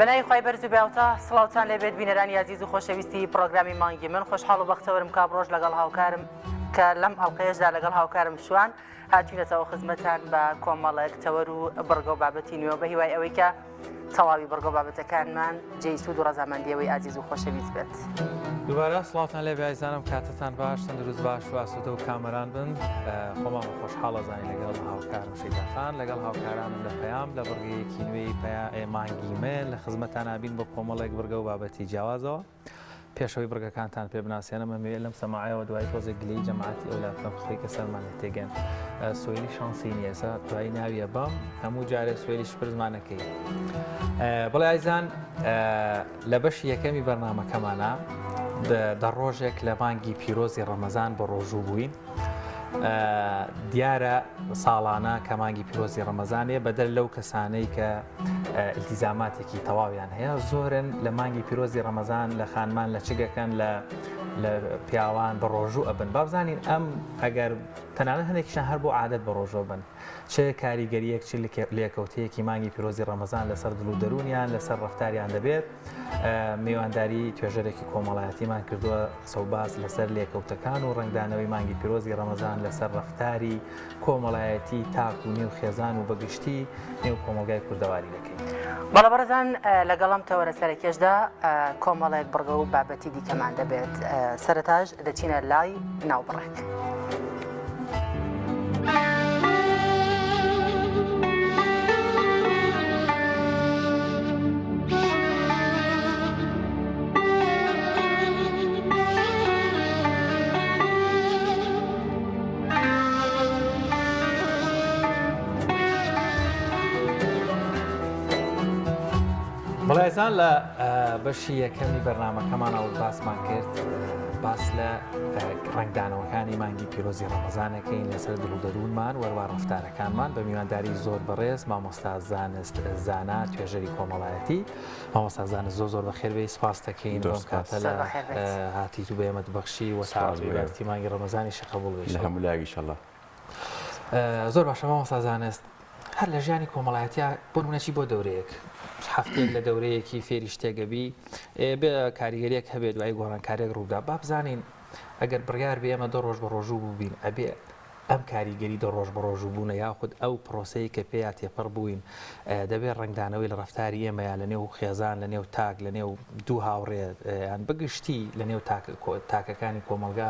بەنای خی بەرز و بیاوتە سڵاوتان لێبێت بینەرانی عزیز و خۆشەویستی پرۆگرامی مانگی من خۆشحاڵ و بەختەوەرم کاب ڕۆژ لەگەڵ هاوکارم کە لەم ئەڵلقەیەشدا لەگەڵ هاوکارم شوان هاتوینەتەوە خزمەتان بە کۆمەڵێک تەوەر و بڕگە و بابەتی نوێ بە هیوای ئەوەی کە تەواوی بڕگە و بابەتەکانمان جێیسود و ڕەزامەندیەوەی عزیز و خۆشەویست بێت. دووبارە سڵاوتان لێ بیایزانم کاتتان باش تەندروست باش و ئاسوودە و کامەران بن خۆمان بە خۆشحاڵە زانین لەگەڵ هاوکارم شەیداخان لەگەڵ هاوکارانم لە پەیام لە بڕگەیەکی نوێی مانگی من لە خزمەتان نابین بە کۆمەڵێک بڕگە و بابەتی جیاوازەوە. پێشەوەی بڕگەکانتان پێ بناسیێنەمە مەوێ لەم سەماعەوە دوای تۆزێک گلەی جەماعەتی ئەولاد فەمخی کە سەرمان لە تێگەن سوێلی شانسی نیە ئێستا دوای ناویە بەم هەموو جارێ سوێلیش پرزمانەکەی. بەڵێ ئایزان لە بەشی یەکەمی بەرنامەکەمانە دە ڕۆژێک لە مانگی پیرۆزی ڕەمەزان بە ڕۆژوو بووین. دیارە ساڵانە کە مانگی پیرۆزی ڕەمەزانێ بەدەر لەو کەسانەی کە ئیلتیزاماتێکی تەواویان هەیە زۆرن لە مانگی پیرۆزی ڕەمەزان لە خانمان لە چگەکەن لە پیاوان بە ڕۆژوو ئەبن بابزانین ئەم ئەگەر تەنانەت هەندێکیشان هەر بۆ عادەت بە ڕۆژۆ بن چه کاریگەریەک چ لێکەوتەیەکی مانگی پیرۆزی ڕەمەزان لەسەر دڵ و دەرونیان لەسەر ڕەفتاریان دەبێت. میوانداری توێژەرێکی کۆمەڵایەتیمان کردووە سەوباز لەسەر لێکەوتەکان و ڕنگدانەوەی مانگی پیرۆزی ڕەمەزان لەسەر ڕەفتاری کۆمەڵایەتی تاک و نێو خێزان و بەگشتی نێو کۆمەلگای کوردەواری دەکەین. بەڵە بەڕێزان لەگەڵم تەوەرە سەرەکێشدا کۆمەڵێک بڕگە و بابەتی دیکەمان دەبێت. سەرەتاش دەچینە لای ناوبڕێک. بەڵێزان لە بەشی یەکەمی بەرنامەکەمانەوە باسمان کرد باس لە ڕنگدانەوەکانی مانگی پیرۆزی ڕەمەزانەکەین لەسەر دڵ و دەروونمان وەروە ڕەفتارەکانمان بە میوانداری زۆر بەڕێز مامۆستا زانست زانا توێژەری کۆمەڵایەتی مامۆستا زانست زۆر بەخێربێی سپاس دەکەین بۆم کاتە لە هاتیت و بەێمەت بەخشی وەساڵی مانگی ڕەمەزانی شەقبوڵ بێت لە هەموو لایەکی ئینشەڵڵا. زۆر باشە مامۆستا زانست هەر لە ژیانی کۆمەڵایەتیا بۆ نمونەچی بۆ دەورەیەک هەفتێک لە دەورەیەکی فێری شتێگەبی بێ کاریگەریەک هەبێت دوای گۆڕانکارێک ڕوودا با بزانین ئەگەر بڕیار بێ ئەمە دە ڕۆژ بە ڕۆژوو بووبین ئەبێ ئەم کاریگەری دە ڕۆژ بە ڕۆژوو بوونە یاخود ئەو پرۆسەی کە پێیا تێپەڕ بووین دەبێت ڕنگدانەوەی لە ڕەفتاری ئێمەیان لە نێو خێزان لە نێو تاک لە نێو دوو هاوڕێ یان بگشتی لە نێو تاکەکانی کۆمەلگا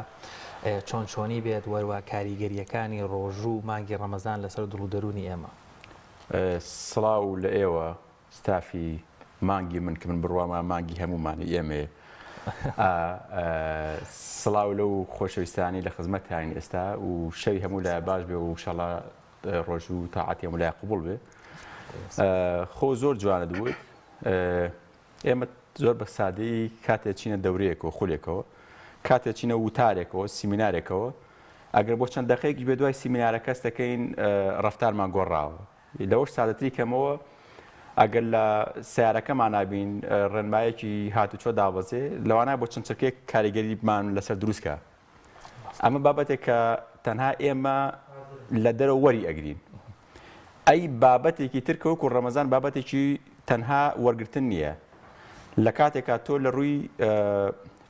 چۆنی بێت وەروە کاریگەریەکانی ڕۆژوو مانگی ڕەمەزان لەسەر دڵ و دەرونی ئێمە. سڵاو لە ئێوە ستافی مانگی من کە من بڕوامە مانگی هەمومانی ئێمێ سڵاو لەو خۆشەویستانی لە خزمەتیان ئێستا و شەوی هەموو لای باش بێ و شەڵا ڕۆژ و تاعاتی هەموو لای قوبوڵ بێ. خۆ زۆر جوانە بوویت ئێمە زۆر بە سادەی کاتێک چینە دەورەیەکەوە خولێکەوە کاتێک چینە وتارێکەوە سیمینارێکەوە ئەگەر بۆ چەند دەقەیەکی بێ دوای سیمینارە کەس دەکەین ڕەفتارمان گۆڕاوە لەوەش سادەتری کەمەوە ئەگەر لە سیارەکەمان نابین ڕێنمایەکی هاتوچۆ دابەزێ لەوانە بۆ چەند چرکێک کاریگەریمان لەسەر دروستکە. ئەمە بابەتێک کە تەنها ئێمە لە دەرەوە وەری ئەگرین. ئەی بابەتێکی ترکەوەکو ڕەمەزان بابەتێکی تەنها وەرگرتن نییە. لە کاتێکا تۆ لە ڕووی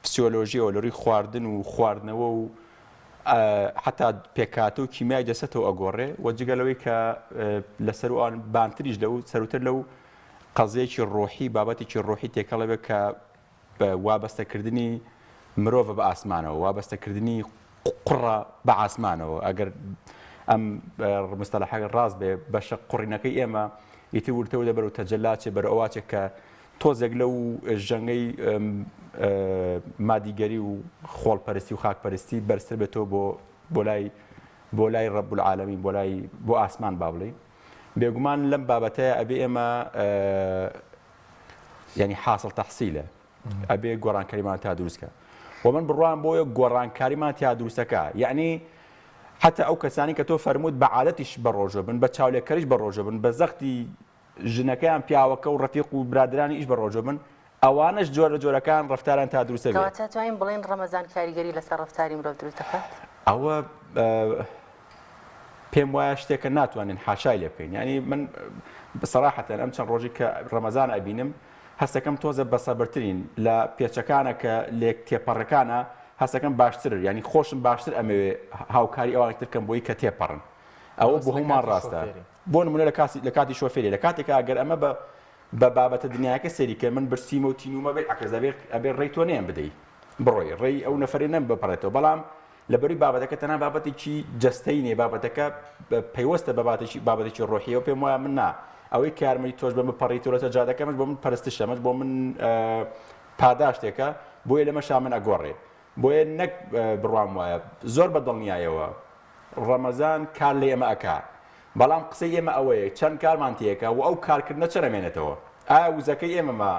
فسیۆلۆژیەوە لە ڕووی خواردن و خواردنەوە و حتا پێکاتە و کیمیای جەسەتەوە ئەگۆڕێ وەجگەلەوەی کە لەسەر ئەوان بانتریش لەو سەروتر لەو قەزەیەکی ڕۆحی بابەتێکی ڕۆحی تێکەڵە بێت کە وابەستەکردنی مرۆڤ بە ئاسمانەوە وابەستەکردنی قوڕە بە ئاسمانەوە ئەگەر ئەم مستەلاحەکە ڕاست بێ بەشە قوڕینەکەی ئێمە ئیتر ورتەوە دەبەر و تەجەلاچێ بەر ئەوواچێک کە تۆزێک لەو ژەنگەی مادیگەری و خۆڵپەرستی و خاکپەرستی بەرزتر بێتەوە بۆ لای ڕەب العالەمین بۆ ئاسمان با بڵێین. بێگومان لەم بابەتەیە ئەبێ ئێمە ینی حاصل تەحسیلە ئەبێ گۆڕانکاریمان تا دروستکە و من بڕوان بۆیە گۆڕانکاریمان تا دروستەکە یعنی حتا ئەو کەسانی کە تۆ فەرمووت بە عادەتیش بە ڕۆژە بن بە چاولێکەریش بە ڕۆژە بن بە زەختی ژنەکەیان پیاوەکە و ڕەفیق و برادرانی ئیش بە ڕۆژە بن ئەوانش جۆرە جۆرەکان ڕەفتاران تا دروستە بێت. کەواتە توانین بڵێن ڕەمەزان کاریگەری لەسەر ڕەفتاری مرۆڤ دروست دەکات؟ ئەوە پێم وایە شتێکە ناتوانین حاشای لێ بکەین. ینی من بەسەراحەتەن ئەم چەند ڕۆژی کە ڕەمەزان ئەبینم هەستەکەم تۆزە بەسەبرترین لە پێچەکانە کە لێک تێپەڕەکانە هەستەکەم باشتر ینی خۆشم باشتر ئەمەوێ هاوکاری ئەوانتر کەم بۆی کە تێپەڕن ئەوە بۆ هەمومان ڕاستە بۆ نمونە لە کاتی شۆفێری لە کاتێکە ئەگەر ئەمە بە بابەتە دنیاکە سێری کە من برسیمە و تینومە بێت ئەبێ ڕێی تۆ نێن بدەیت بڕۆی ڕێی ئەو نەفرێ نەم بپەڕێتەوە بەڵام لەبەری بابەتەکە تەنها بابەتێکی جەستەی نێ بابەتەکە پەیوەستە بابەتێکی ڕۆحیەوە پێم وایە من نا ئەوەی کارمەی تۆش بە بپەڕیتەوە جادەکەمەش بۆ من پەرستشەمەش بۆ من پاداشتێکە بۆیە لەمەشا من ئەگۆڕێ بۆیە نەک بڕوام وایە زۆر بە دڵنیایەوە ڕەمەزان کار لە ئێمە ئەکا بەڵام قسەی ئێمە ئەوەیە چەند کارمان تێکە و ئەو کارکردنە چرەمێنێتەوە ئایا وزەکەی ئێمەما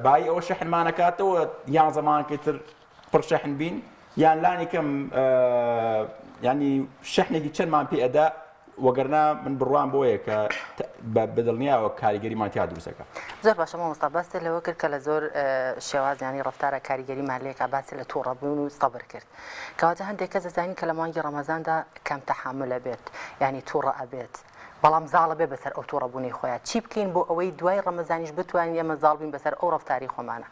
بای ئەوە شەحنمانەکاتەوە یان زەمانکەی تر پڕشەحن بین یان لانی کەم ینی شەحنێکی چەندمان پێ ئەدا وەگەرنا من بڕوان بۆیە کە بەدڵنیاوە کاریگەریمان تیا دروستەکە زۆر باشە مامۆستا باسی لەوە کرد کە لە زۆر شێوازیانی ڕفتارە کاریگەریمان لێکە باسی لە تووڕەبوون و سەبر کرد کەواتە هەندێک کەس دەزانین کە لە مانگی ڕەمەزاندا کەم تەحاملە بێت یعنی تووڕە ئەبێت بەڵام زاڵە بێ بەسەر ئەو تووڕەبوونی خۆیان چی بکەین بۆ ئەوەی دوای ڕەمەزانیش بتوانین ئێمە زاڵ بین بەسەر ئەو ڕفتاری خۆمانە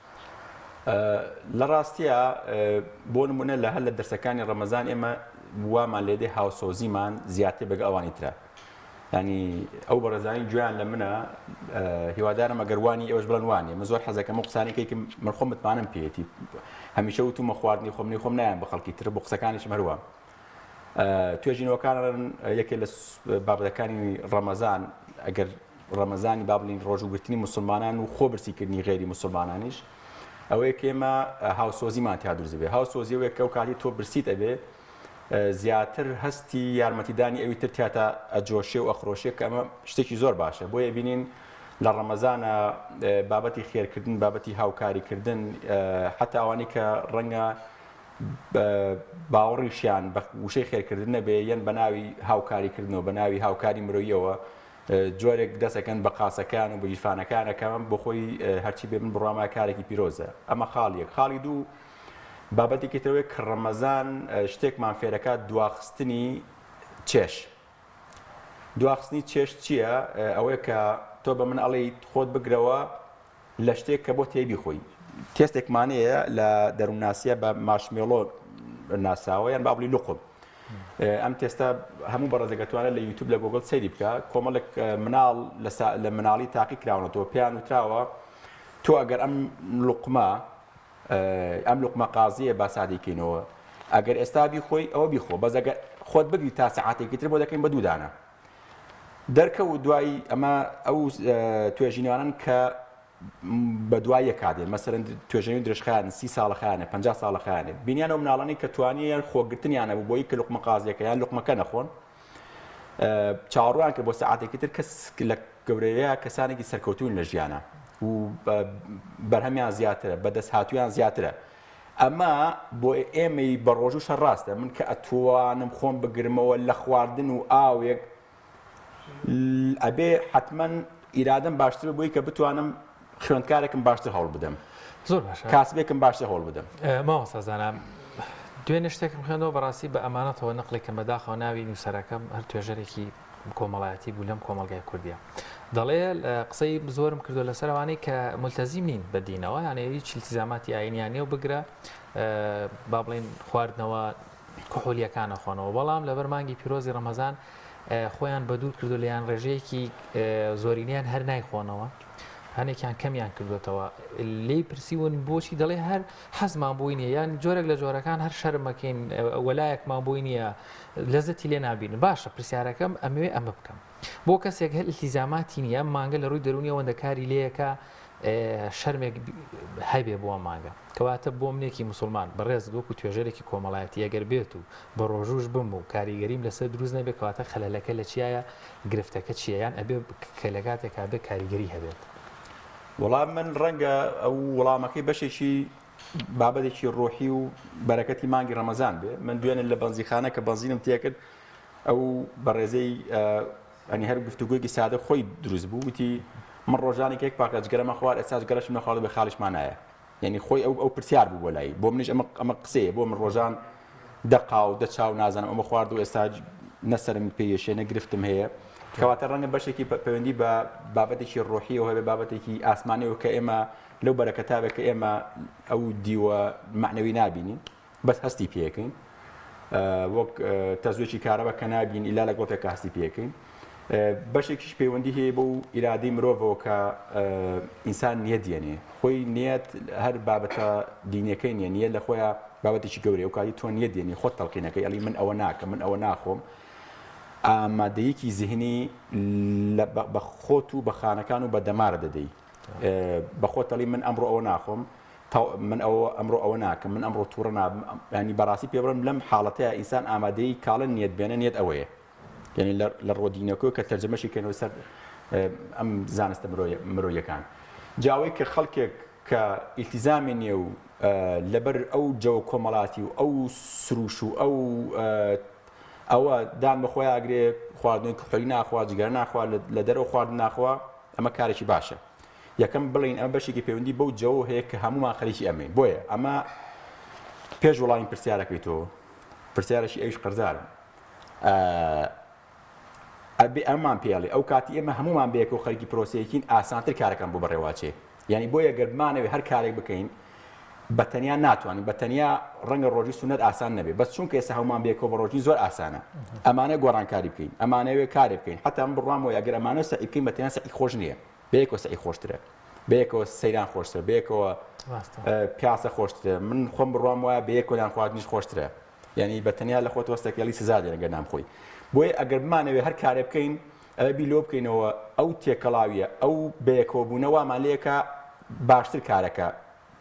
لە ڕاستیە بۆ نمونە لە هەر لە دەرسەکانی ڕەمەزان ئێمە وامان لێدێ هاوسۆزیمان زیاتر بەگە ئەوانی ترە ینی ئەو بەڕێزانی گویان لە منە هیوادارم ئەگەروانی ئێوەش بڵەن وانێ من زۆر حەزەکەم و قسانێکێکی من خۆم متمانم پێێتی هەمیشە وتومە خواردنی خۆم نایان بە خەڵکی تر بۆ قسەکانیشم هەروە توێژینەوەکانن یەکێ لە بابەتەکانی ڕەمەزان ئەگەر ڕەمەزانی با بڵین ڕۆژوگرتنی مسلمانان و خۆبرسیکردنی غێری مسلمانانیش ئەوەیە کە ئێمە هاوسۆزیمان تیا دروست بێ هاوسۆزی ئەوەیە کە ئەو کاتی تۆ برسیت ئەبێ زیاتر هەستی یارمەتیدانی ئەوی تر تیاتە ئەجۆشێ و ئەخرۆشێ کە ئەمە شتێکی زۆر باشە بۆیە بینین لە ڕەمەزانە بابەتی خێرکردن بابەتی هاوکاریکردن حتا ئەوانەی کە ڕەنگە باوەڕیشیان بە وشەی خێرکردن نەبێ یەن بە ناوی هاوکاریکردنەوە بە ناوی هاوکاری مرۆییەوە جۆرێک دەسەکەن بە قاسەکان و بەجیفانەکانەکەم بۆ خۆی هەرچی بێ من بڕواما کارێکی پیرۆزە ئەمە خاڵیەک خاڵی دوو بابەتێکی ترەوەی کە ڕەمەزان شتێکمان فێرەکات دواخستنی چێش دواخستنی چێش چییە ئەوەیە کە تۆ بە من ئەڵێیت خۆت بگرەوە لە شتێک کە بۆ تێبی خۆی تێستێکمانەیە لە دەروونناسیە بە ماشمێڵۆ ناساوە یان با بڵی لوقم ئەم تێستا هەموو بەڕێزەکەتوانە لە یوتیوب لە گۆگڵ سەیری بکە کۆمەڵێک مناڵ لە مناڵی تاقی کراونەتەوە پێیان وتراوە تۆ ئەگەر ئەم لوقمە قازیە با سادەیکەینەوە ئەگەر ئێستا بیخۆی ئەوە بیخۆ بەس ئەگەر خۆت بگری تا سەعاتێکی تر بۆ دەکەین بە دوودانە دەرکەوت دوایی ئەمە ئەو توێژینوانن کە بە دوای یەکادێ مەسەرەن توێژەنی درێژخایان 30 ساڵەخایانە 50 ساڵەخایانێ بینیانەوە مناڵانی کە توانیان خۆگرتنیانە بوو بۆی کە لوقمە قازیەکەیان لوقمەکە نەخۆن چاوەڕوان کە بۆ سەعاتێکی تر کەس لە گەورەیە کەسانێکی سەرکەوتوون لە ژیانە و بەرهەمیان زیاترە بەدەست هاتوویان زیاترە ئەمە بۆ ئێمەی بە ڕۆژ و شەڕ ڕاستە من کە ئەتوانم خۆم بگرمەوە لە خواردن و ئاوێک ئەبێ حتمەن ئیرادەم باشتر بووی کە بتوانم خوێندکارێکم باشتر هەوڵ بدەم زۆر باشە کاسبێکم باشتر هەوڵ بدەم ماوەسازانم دوێنێ شتێکم خوێندەوە بەڕاستی بە ئەمانەتەوە نەقلێکم بەداخەوە ناوی نووسەرەکەم هەر توێژەرێکی کۆمەڵایەتی بوو لەم کۆمەلگای کوردیە دەڵێ قسەی زۆرم کردو لەسەروانەی کە ملتەزیم نین بە دینەوە یانە هیچ التیزاماتی ئاینیانێ و بگرە با بڵێن خواردنەوە کحولیەکانە خۆنەوە بەڵام لەبەر مانگی پیرۆزی ڕەمەزان خۆیان بەدوور کردو لەیان ڕێژەیەکی زۆرینیان هەر نایخۆنەوە هەنێکیان کەمیان کردوێتەوە لێی پرسیون بۆچی دەڵێ هەر حەزمان بووی نیە یان جۆرێک لە جۆرەکان هەر شەرمەکەین وەلایەکمان بووی نییە لەزەتی لێ نابین باشە پرسیارەکەم ئەمەوێ ئەمە بکەم بۆ کەسێک هەر التیزاماتی نیە مانگە لە ڕووی دەرونی ئەوەندەکاری لەیەکە شەرمێک هەیبێ بۆ مانگە کەواتە بۆ منێکی مسلمان بەڕێز وەکو توێژەرێکی کۆمەڵایەتی ئەگەر بێت و بە ڕۆژوش بم و کاریگەریم لەسەر دروست نەبێت کەواتە خەلەلەکە لە چیایە گرفتەکە چیە یان ئەبێ کە لە کاتێکا بێ کاریگەری هەبێت وەڵام من ڕەنگە ئەو وەڵامەکەی بەشێکی بابەتێکی ڕۆحی و بەرەکەتی مانگی ڕەمەزان بێ من دوێنێ لە بەنزیخانە کە بەنزینم تێکرد ئەو بەڕێزەی ئەنی هەر گفتوگویەکی سادە خۆی دروست بوو وتی من ڕۆژانێک یەک پاکە جگەرەمە خوارد ئێستاش گەرەشم نەخواڵ بە خاڵیشمان نایە یعنی خۆی ئەو پرسیار بوو بۆ لای بۆ منیش ئەمە قسەیە بۆ من ڕۆژان دەقاو دەچاو نازانم ئەمە خوارد و ئێستا نەسەرم پێیەشێ نەگرفتم هەیە کەواتە ڕەنگە بەشێکی پەیوەندی بە بابەتێکی ڕۆحیەوە هەبێ بابەتێکی ئاسمانیەوە کە ئێمە لەو بەرەکەتابێک کە ئێمە ئەو دیوە معنەوی نابینین بەس هەستی پێەکەین وەک تەزوێکی کارەبە کە نابین ئیلا لە گۆتێک هەستی پێەکەین بەشێکیش پەیوەندی هەیە بەو ئیرادەی مرۆڤەوە کە ئینسان نیەت دێنێ خۆی نیەت هەر بابەتە دینیەکەی نیە نیە لە خۆیان بابەتێکی گەورەیە و کاتی تۆ نیەت دێنی خۆت تەڵقینەکەی ئەڵی من ئەوە ناکەم من ئەوە ناخۆم ئامادەیەکی زیهنی بە خۆت و بە خانەکان و بە دەمارە دەدەی بە خۆت دەڵی من ئەمڕۆ ئەوە ناخۆم من ئەمڕۆ ئەوە ناکەم من ئەمڕۆ تووڕە نابم ینی بەڕاستی پێ بڵێم لەم حاڵەتەیە ئینسان ئامادەی کاڵە نیەت بێنە نیەت ئەوەیە یعنی لە ڕۆدینەکە کە تەرجەمەشی کەنەوە سەر ئەم زانستە مرۆیەکان جاوەی کە خەڵکێک کە ئیلتیزامی نییە و لەبەر ئەو جەوە کۆمەڵاتی و ئەو سروش و ئەوە دان بە خۆی ئاگرێ خواردنی کوحولی ناخوا جگەر ناخوا لە دەرەوە خواردن ناخوا ئەمە کارێکی باشە یەکەم بڵین ئەمە بەشێکی پەیوەندی بەو جەوە هەیە کە هەمومان خەریکی ئەمەین بۆیە ئەمە پێش وڵامی پرسیارەکەیتەوە پرسیارەشی ئەویش قەرزارم ئەممان پێڵێ ئەو کاتی ئێمە هەمومان بەیەکەوە خەریکی پرۆسەیەکین ئاسانتر کارەکەم بۆ بەڕێواچێ یعنی بۆیە گەر بمانەوێ هەر کارێک بکەین بەتەنیا ناتوانین بەتەنیا ڕەنگە ڕۆژی سونەت ئاسان نەبێت بەس چونکە ئێستا هەمومان بەیەکەوە بە ڕۆژی زۆر ئاسانە ئەمانە گۆڕانکاری بکەین ئەمانەوێ کارێ بکەین حتا ئەم بڕامەوە ئەگەر ئەمانە سەعی بکەین بەتەنیا سەعی خۆش نییە بەیەکەوە سەعی خۆشترە بەیەکەوە سەیران خۆشترە بەیەکەوە پیاسە خۆشترە من خۆم بڕوام وایە بەیەکەوە یان خواردنیش خۆشترە یعنی بەتەنیا لە خۆت وەستەکەلی سزا دێنە گەر نامخۆی بۆیە ئەگەر بمانەوێ هەر کارێ بکەین ئەوە بیلۆ بکەینەوە ئەو تێکەڵاویە ئەو بەیەکەوە بوونەوەمان لێکە باشتر کارەکە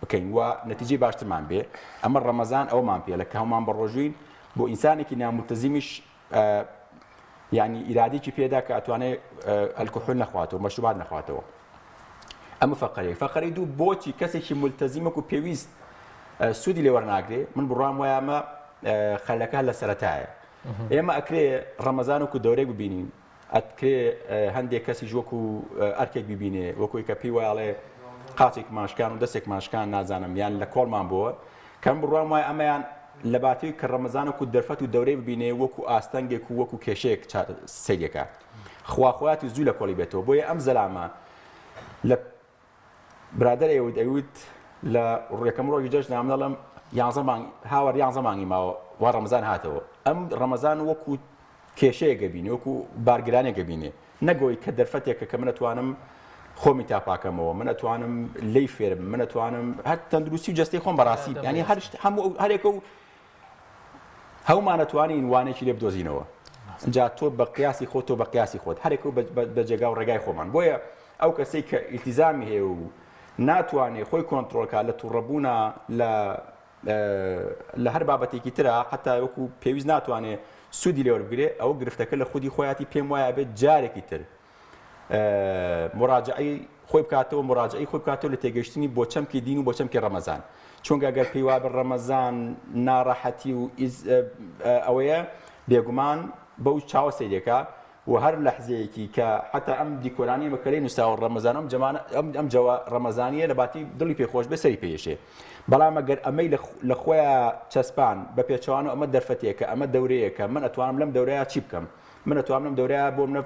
بکەین و نەتیجەی باشترمان بێ ئەمە ڕەمەزان ئەومان پێ لە کە هەمومان بەڕۆژوین بۆ ئینسانێکی نامولتەزیمیش یعنی ئیرادێکی پێدا کە ئەتوانێت ئەلکۆحۆل نەخواتەوە مەشروبات نەخواتەوە ئەمە فەقەرەی دوو بۆچی کەسێکی مولتەزیمە و پێویست سوودی لێ وەرناگرێ من بڕام وایە ئەمە خەلەکە لە سەرەتایە ئێمە ئەکرێ ڕەمەزان وەکو دەورەی ببینین ئەکرێ هەندێک کەسی وەکو ئەرکێک ببینێ وەکوی کە پێی وایڵێ قاچێک ماشکان و دەستێک ماشکان نازانم یان لە کۆڵمان بووە کەم بڕوام وایە ئەمەیان لە باتوی کە ڕەمەزان وەکو دەرفەت و دەورەی ببینێ وەکو ئاستەنگێک و وەکو کێشەیەک سەیرەکە خواخوایەتی زوو لە کۆڵی بێتەوە بۆیە ئەم زەلامە لە برادەر ئێوە ئەویت لە ڕێکەم ڕۆژی جەژن نامنەڵم هاوار 11 مانگی ماوە وا ڕەمەزان هاتەوە ئەم ڕەمەزان وەکو کێشەیەکە بینێ وەکو بارگرانێکە بینێ نەگۆی کە دەرفەتێکە کە من ئەتوانم خۆمی تاپاکەمەوە من ئەتوانم لی فێرم من ئەتوانم هەر تەندروستی و جەستەی خۆم بەڕاستی ینی هەرێکە و هەومان ئەتوانین وانێکی لێ بدۆزینەوە اینجا تۆ بە قیاسی خۆت تۆ بە قیاسی خۆت هەرێک و بە جێگا و ڕێگای خۆمان بۆیە ئەو کەسەی کە ئیلتیزامی هەیە و ناتوانێت خۆی کۆنتڕۆلکە لە تووڕەبوونا لە هەر بابەتێکی ترە حتا وەکو پێویست ناتوانێت سوودی لێ وەربگرێ ئەوە گرفتەکە لە خودی خۆیاتی پێم وایە بێت جارێکی تر مراجعەی خۆی بکاتەوە مراجعەی خۆی بکاتەوە لە تێگەشتنی بۆ چەمکی دین و بۆ چەمکی ڕەمەزان چونکە ئەگەر پێی وا بە ڕەمەزان ناڕەحەتی و ئەوەیە بێگومان بەو چاوە سەیرێکە و هەر لەحزەیەکی کە حتا ئەم دیکۆرانی مەکەلەی نووساوە ڕەمەزان ئەم جەوە ڕەمەزانیە لە باتی دڵی پێخۆش بێ سەری پێیەشێ بەڵام ئەگەر ئەمەی لە خۆیان چەسپان بە پێچەوانە ئەمە دەرفەتێکە ئەمە دەورەیەکە من ئەتوانم لەم دەورەیە چی بکەم من ئەتوانم لەم دەورەیە بۆ منە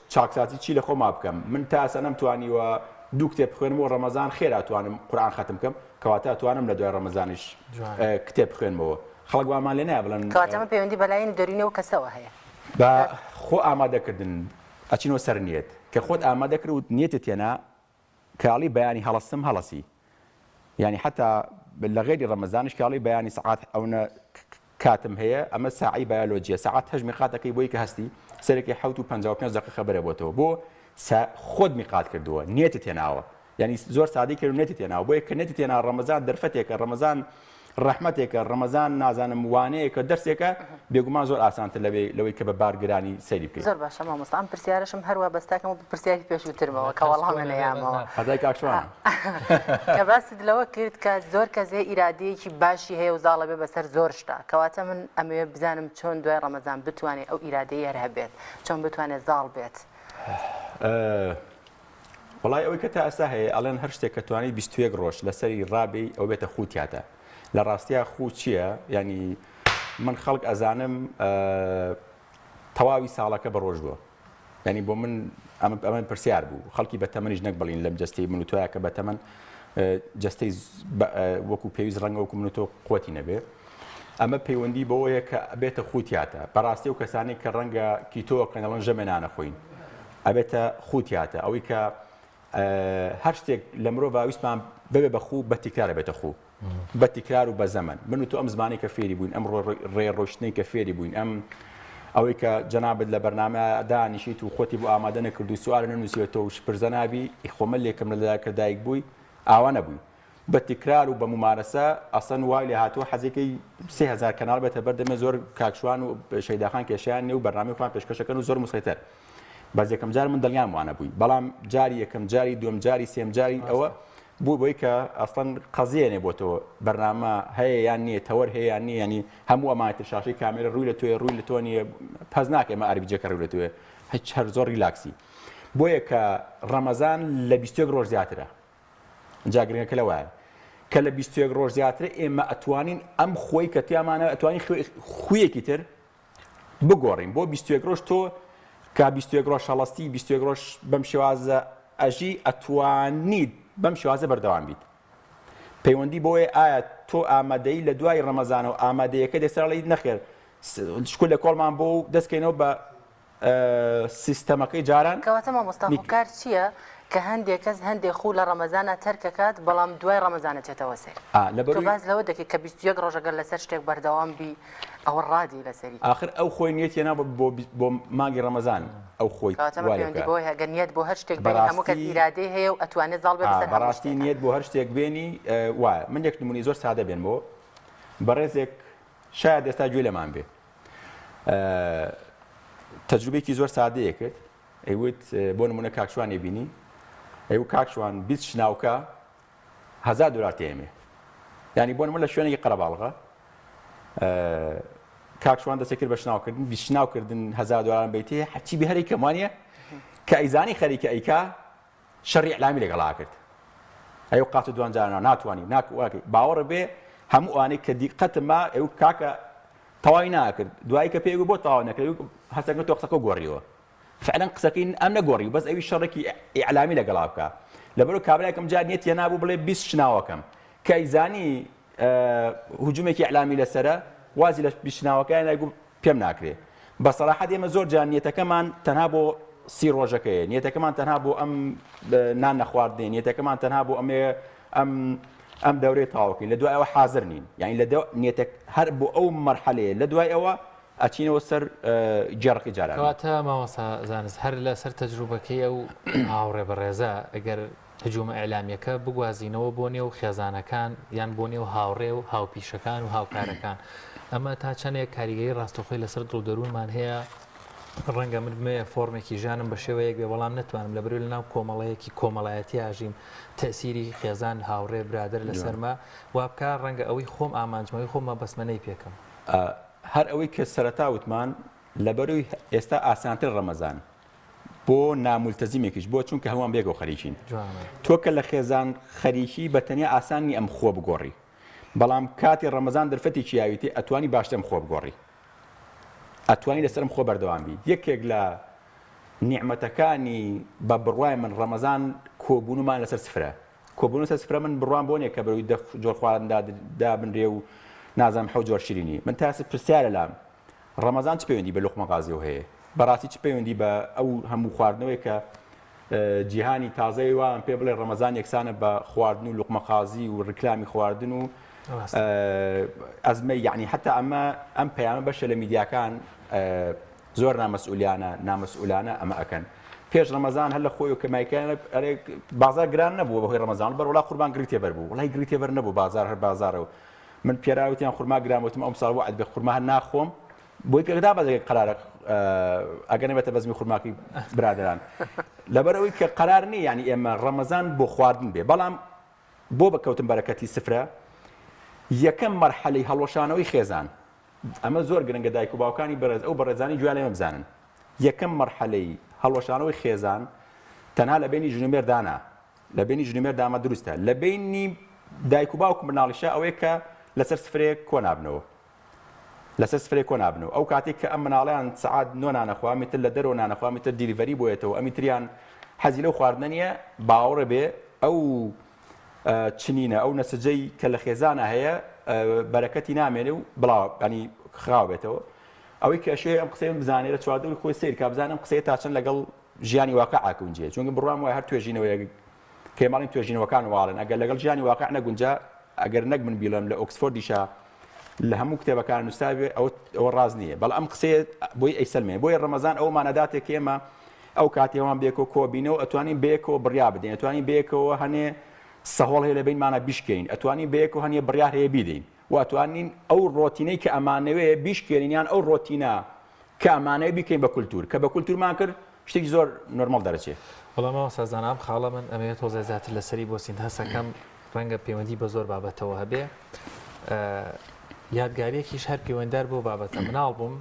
چاکساتی چی لە خۆما بکەم من تا ئەسە نەمتوانیوە دوو کتێب بخوێنمەوە ڕەمەزان خێرا ئەتوانم قورئان ختم بکەم کەواتە ئەتوانم لە دوای ڕەمەزانیش کتێب بخوێنمەوە خەڵک وامان لێ نایە بڵێن کەواتە پەیوەندی بەلایەن دەرونیەوە کەسەوە هەیە بە خۆ ئامادەکردن ئەچینەوە سەر نیەت کە خۆت ئامادەکرد و نیەتت تێنا کاڵی بەیانی هەڵەستم هەڵەسی یعنی حتا لە غێری ڕەمەزانش کاڵی بەیانی سەعات ئەوە کاتم هەیە ئەمە ساعی بایۆلۆجیە ساعات 8 میقاتەکەی بۆی کە هەستی سەرێکی 7:55 دقیقە خەبەرە بۆتەوە بۆ خۆت میقات کردووە نیەتت تێناوە یعنی زۆر سادەی کرد و نێتی تێناوە بۆیە کە نێتی تێنا ڕەمەزان دەرفەتێکە ڕەمەزان ڕەحمەتێکە ڕەمەزان نازانم وانەیەکە دەرسێکە بێگومان زۆر ئاسانتر لەوەی کە بە بارگرانی سەیری بکەیت زۆر باشە مامۆستا ئەم پرسیارەشم هەروە بەستاکەم و پرسیاری پێشووترمەوە کە وەڵامە نەیامەوە هەدای کاکشوانە کە باست لەوە کرد کە زۆر کەس هەیە ئیرادەیەکی باشی هەیە و زاڵە بێ بەسەر زۆر شتە کەواتە من ئەمەوێ بزانم چۆن دوای ڕەمەزان بتوانێت ئەو ئیرادەیە هەر هەبێت چۆن بتوانێت زاڵ بێت وڵای ئەوەی کە تا ئەستا هەیە ئەڵێن هەر شتێک کە توانیت 21 ڕۆژ لەسەری ڕابی ئەو بێتە خوتیاتە لە ڕاستیە خو چییە؟ ینی من خەڵک ئەزانم تەواوی ساڵەکە بە ڕۆژ بووە. ینی بۆ من ئەمە پرسیار بوو خەڵکی بە تەمەنیش نەک بڵین لەم جەستەی من و تۆیە کە بە تەمەن جەستەی وەکو پێویست ڕەنگە وەکو من و تۆ قوتی نەبێ. ئەمە پەیوەندی بەوەیە کە بێتە خوتیاتە بەڕاستی و کەسانی کە ڕەنگە کیتۆ کەنەڵەن ژەمێنانە خۆین ئەبێتە خوتیاتە ئەوەی کە هەر شتێک لە مرۆڤ ویستمان ببێ بە خوو بە تیکرارە بێتە خوو بە تیکرار و بە زەمن من و تۆ ئەم زمانی کە فێری بووین ئەم ڕێڕۆشتنەی کە فێری بووین ئەم ئەوەی کە جەنابەت لە بەرنامە دانیشیت و خۆتی بۆ ئامادە نەکرد و سوال نەنووسیێتەوە و شپرزە نابی خۆمە لێکم لەداکە دایک بووی ئاوا نەبووی بە تیکرار و بە ممارەسە ئەسەن وای لێ هاتووە حەزێکی 3000 کەناڵ بێتە بەردەمە زۆر کاکشوان و شەیداخان کێشیان نێ و بەرنامەی پێشکەشەکەن و زۆر مسخێتەر بەس یەکەم جار من دڵنیام وانە بووی بەڵام جاری یەکەم جاری دوم جاری سێم جاری ئەوە بوو بۆی کە ئەسڵەن قەزیێنێ بۆ تۆ بەرنامە هەیە یان نییە تەوەر هەیە یان نییە ینی هەموو ئەمانێتە شاشەی کامێرە ڕووی لە توێ ڕووی لە تۆ نیە پەز ناکە ئێمە ئەربیجەکە ڕووی لە توێ هیچ هەر زۆر ریلاکسی بۆیە کە ڕەمەزان لە 21 ڕۆژ زیاترە جا گرنگەکە لەوایە کە لە 21 ڕۆژ زیاترە ئێمە ئەتوانین ئەم خۆی کە تیامانە ئەتوانین خویەکی تر بگۆڕین بۆ 21 ڕۆژ تۆ کە 21 ڕۆژ شەڵەستی 21 ڕۆژ بەم شێوازە ئەژی ئەتوانیت بەم شێوازە بەردەوام بیت پەیوەندی بۆیە ئایا تۆ ئامادەی لە دوای ڕەمەزان و ئامادەیەکە دەسەرڵی نەخێر شکل لە کۆڵمان بۆ و دەستکەینەوە بە سیستەمەکەی جاران کەواتە مامۆستا هۆکار چییە کە هەندێک کەس هەندێک خوو لە ڕەمەزانە تەرکەکات بەڵام دوای ڕەمەزانە چێتەوە سەر تۆ باز لەوە دەکەیت کە 21 ڕۆژەگەر لەسەر شتێک بەردەوام بی ئەوە ڕادی لەسەری آخر ئەو خۆی نیەتی هێنا بۆ مانگی ڕەمەزان ئەو خۆی بۆ هەگەنیەت بۆ هەر شتێک بێنی هەموو کەس ئیرادەی هەیە و ئەتوانێت زاڵ بێت بەسەر بەڕاستی نیەت بۆ هەر شتێک بێنی وایە من یەک نمونی زۆر سادە بێن بۆ بەڕێزێک شاید ئێستا گوێ لەمان بێ تەجروبێکی زۆر سادەیە کرد ئەیوت بۆ نمونە کاکشوانێ بینی ئەو کاکشوان 20 شناوکە $1000 تێمێ ینی بۆ نمونە لە شوێنێکی قەرەباڵغە کاکشوان دەسێکرد بە شناوکردن 20 شناوکردن $1000 بیتێ حەچی بە هەرێک کەمانە کە ئەیزانی خەریکە ئەیکا شەڕی ئەعلامی لەگەڵا کرد ئەو قاتە دوانجارانە ناتوانانی ناکوواکەی باوەڕە بێ هەموو ئەوانەی کە دیقەتما ئەو کاکە تەواوی ناکرد دوایی کە پێی بۆ تەواو نەکرد هەستەکە تۆ قسەکە گۆڕیەوە فعلا قسەکەی ئەم نەگۆڕی بەس ئەوی شەڕێکی ئیعلامی لەگەڵا بکە لەبەرەوە کابراایەکەم جار نیەتی نابوو بڵێ 20 شناوەکەم کە ئەیزانی هجوومێکی ئیعلامی لەسرە وازی لە 20 شناوەکەیان نایگو پێم ناکرێت بە سەراحەت ئێمە زۆر جان نیەتەکەمان تەنها بۆ 30 ڕۆژەکەیە نیەتەکەمان تەنها بۆ ئەم نان نەخواردن نیەتەکەمان تەنها بۆ ئەم دەورەی تاوەکەین لە دوای ئەوە حاضر نین یعنی لە نیەتەک هەر بۆ ئەو مەرحەلەیە لە دوای ئەوە ئەچینەوە سەر جێڕقی جاران کەواتە مامۆستا زانست هەر لەسەر تەجروبەکەی ئەو هاوڕێ بەڕێزە ئەگەر هجوومە ئەعلامیەکە بگوازینەوە بۆ نێو خێزانەکان یان بۆ نێو هاوڕێ و هاوپیشەکان و هاوکارەکان ئەمە تا چەندێک کاریگەری ڕاستەخۆی لەسەر دڵدەروونمان هەیە ڕەنگە من بمەیە فۆرمێکی ژانم بە شێوەیەک بێ بەڵام نتوانم لە بەروی لەناو کۆمەڵەیەکی کۆمەڵایەتی ئاژیم تەسیری خێزان هاوڕێ برادر لەسەرمە وا بکە ڕەنگە ئەوەی خۆم ئامانجمەوەی خۆمە بەسمەنەی پێکەم هەر ئەوەی کە سەرەتا وتمان لەبەروی ئێستا ئاسانتر ڕەمەزان بۆ نامولتەزیمێکیش بۆ چونکە هەمووان بێگەوە خەریکین تۆ کە لە خێزان خەریکی بە تەنیا ئاسانی ئەم خۆ بگۆڕی بەڵام کاتی ڕەمەزان دەرفەتی چیاویتی ئەتوانی باشتەم خۆ بگۆڕی ئەتوانی لەسەرم خۆ بەردەوام بی یەکێک لە نیعمەتەکانی بە بڕوای من ڕەمەزان کۆبوونمان لەسەر سفرە کۆبوون لەسەر سفرە من بڕوان بۆ نیە کە بەروی جۆر خواردندا دابنرێ و نازانم حەوت جۆر شیرینی من تاسە پرسیارە لام ڕەمەزان چ پەیوەندی بە لوقمە غازیەوە هەیە بەڕاستی چ پەیوەندی بە ئەو هەموو خواردنەوەی کە جیهانی تازەی وان پێ بڵێ ڕەمەزان یەکسانە بە خواردن و لوقمە غازی و ڕکلامی خواردن و ئەزمە یعنی حتا ئەم پەیامە بەشە لە میدیاکان زۆر نامەسئولانە ئەمە ئەکەن پێش ڕەمەزان هەر لە خۆی و کەمایکان بازار گران نەبوو بەهۆی ڕەمەزان بەر وڵا قوربان گری تێبەر بوو وڵای گری تێبەر نەبوو بازار هەر بازارەوە من پێراوتیان خورما گراموتم ئەم ساڵ وعد بە خورما هەر ناخۆم بۆی کەدا بەزێک قەرارە ئەگەر نەبێتە بەزمی خورماکی برادران لەبەرەوەی کە قەرار نیە یعنی ئێمە ڕەمەزان بۆ خواردن بێ بەڵام بۆ بەکەوتن بەرەکەتی سفرە یەکەم مەرحەلەی هەڵۆشانەوەی خێزان ئەمە زۆر گرنگە دایک و باوکانی بەرز ئەو بەڕێزانی جوان لێمە بزانن یەکەم مەرحەلەی هەڵۆشانەوەی خێزان تەنها لە بینی ژنومێر دانا لە بینی ژنومێر دامە دروستە لە بینی دایک و باوک مناڵیشە ئەوەیە کە لەسەر سفرەیەک کۆ نابنەوە لەسەر سفرێ کۆ نابنەوە ئەو کاتێک کە ئەم مناڵیان سعات نۆ نانەخوا میتر لە دەرەوە نانەخوا میتر دیلیڤەری بۆیێتەوە ئەمیتریان حەزی لەو خواردنە نیە باوەڕە بێ ئەو چنینە ئەو نەسجەی کە لە خێزانە هەیە بەرەکەتی نامێنێ و بڵاو ینی خراو بێتەوە ئەوەی کە شوێ ئەم قسەی بزانێت لە چواردەوری خۆی سیر کا بزانم قسەی تاچەند لەگەڵ ژیانی واقع گونجێ چونکە بڕوام وای هەر توێژینەوەی کێماڵین توێژینەوەکان واڵن ئەگەر لەگەڵ ژیانی واقع نەگونجا ئەگەر نەک من بیڵم لە ئۆکسفۆردیشا لە هەموو کتێبەکان نووسابێ ئەوە ڕاز نییە بەڵام ئەم قسەیە بۆی ئەیسەلمێ بۆی ڕەمەزان ئەومانەداتێک ئێمە ئەو کاتێوان بێکەوە کۆبینەوە ئەتوانین بەیەکەوە بڕیا بدەین ئەتوانین بەیەکەوە هەنێ سەهۆڵ هەیە لە بینمانە بیشکەین ئەتوانین بەیەکەوە هەنێ بڕیار هەیە بیدەین و ئەتوانین ئەو ڕۆتینەی کە ئەمانەوەیە بیشکێنیان ئەو ڕۆتینە کە ئەمانەیە بیکەین بە کولتور کە بە کولتورمان کرد شتێکی زۆر نۆرماڵ دەرەچێت وەڵامەوە سازانام خاڵە من ئەمەوێت تۆزە زیاتر لەسەری بۆ سین هەسەکەم ڕەنگە پەیوەندی بە زۆر بابەتەوە هەبێ یادگاریەکیش هەر پەیوەنددار بۆ بابەتە مناڵ بووم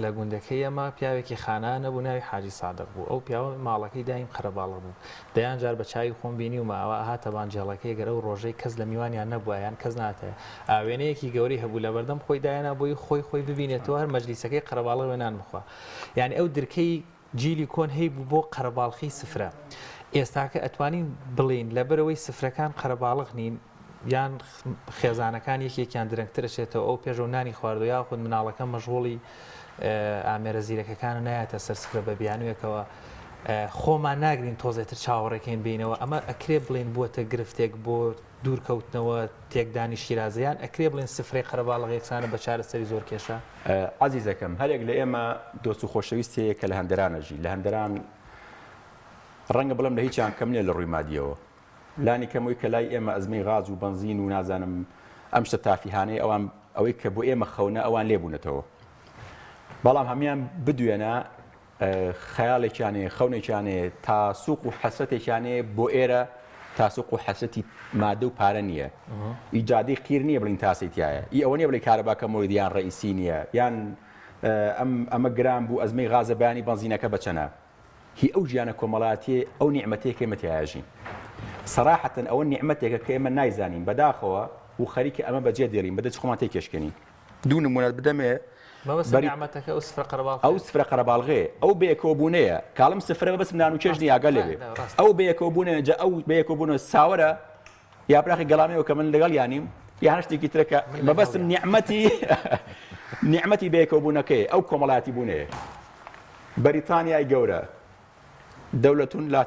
لە گوندەکەی ئەمە پیاوێکی خانانە بوو ناوی حاجی سادق بوو ئەو پیاوە ماڵەکەی دایم خرەباڵغ بوو دەیان جار بە چاوی خۆم بینی و ماوە هاتە بانجێڵەکەی گەرە و ڕۆژەی کەس لە میوانیان نەبووە یان کەس ناتەیە ئاوێنەیەکی گەوری هەبوو لە بەردەم خۆی دایانە بۆی خۆی ببینێتەوە هەر مەجلیسەکەی قەرەباڵغ وێنان بخوا یعنی ئەو درکەی جیلی کۆن هەی بوو بۆ قەرەباڵخی سفرە ئێستاکە ئەتوانین بڵین لەبەرەوەی سفرەکان قەرەباڵغ نین یان خێزانەکان یەکێکیان درەنگترەشێتەوە ئەو پێشە و نانی خواردو یاخود مناڵەکە مەژغوڵی ئامێرە زیرەکەکان نایەتە سەر سفرە بە بیانوێکەوە خۆمان ناگرین تۆزێتر چاوەڕێکین بینەوە ئەمە ئەکرێ بڵێن بووەتە گرفتێک بۆ دوورکەوتنەوە تێکدانی شیرازیان ئەکرێ بڵێن سفرەی قەرەباڵغ یەکسانە بە چارەسەری زۆر کێشە عەزیزەکەم هەرێک لە ئێمە دۆست و خۆشەویستەیە کە لە هەندەرانەژی لە هەندەران ڕەنگە بڵم لە هیچیان کەم نیە لە ڕووی مادیەوە لانی کەمەوەی کە لای ئێمە ئەزمەی غاز و بنزین و نازانم ئەم شتە تافیهانەی ئەوان ئەوەی کە بۆ ئێمە خەونە ئەوان لێبوونەتەوە بەڵام هەمیان بدوێنە خەیاڵێکیانێ خەونێکیانێ تاسوق و حەسرەتێکیانێ بۆ ئێرە تاسوق و حەسرەتی مادە و پارە نییە ئیجادی قیر نییە بڵین تاسێتیایە ئی ئەوە نیە بڵێ کارەباکە مۆیدیان ڕئیسی نییە یان ئەمە گران بوو ئەزمەی غازە بەیانی بنزینەکە بچەنە هی ئەو ژیانە کۆمەڵاتیە ئەو نیعمەتەیە کە ئێمە تیایەژین سەراحەتەن ئەوە نیعمەتێکە کە ئێمە نایزانین بەداخەوە و خەریکە ئەمە بەجێ دێڕین بەدەست خۆمان تێکێشکەنی دوو نمونەت بدەمێ ئەو سفرە قەرەباڵغێ ئەو بەیەکەوە بوونەیە کاڵم سفرە بەس منان و چێژنی ئاگە لێبێ ئەو بەیەکەوە بوونە جا ئەو بەیەکەوە بوونە ساوەرە یاپراخی گەڵامەوە کە من لەگەڵ یانیم یان شتێکی ترەکە بەبەستم نیعمەتی بەیەکەوە بوونەکەی ئەو کۆمەڵاتی بوونەیە بەریتانیای گەورە دەوڵەتون لا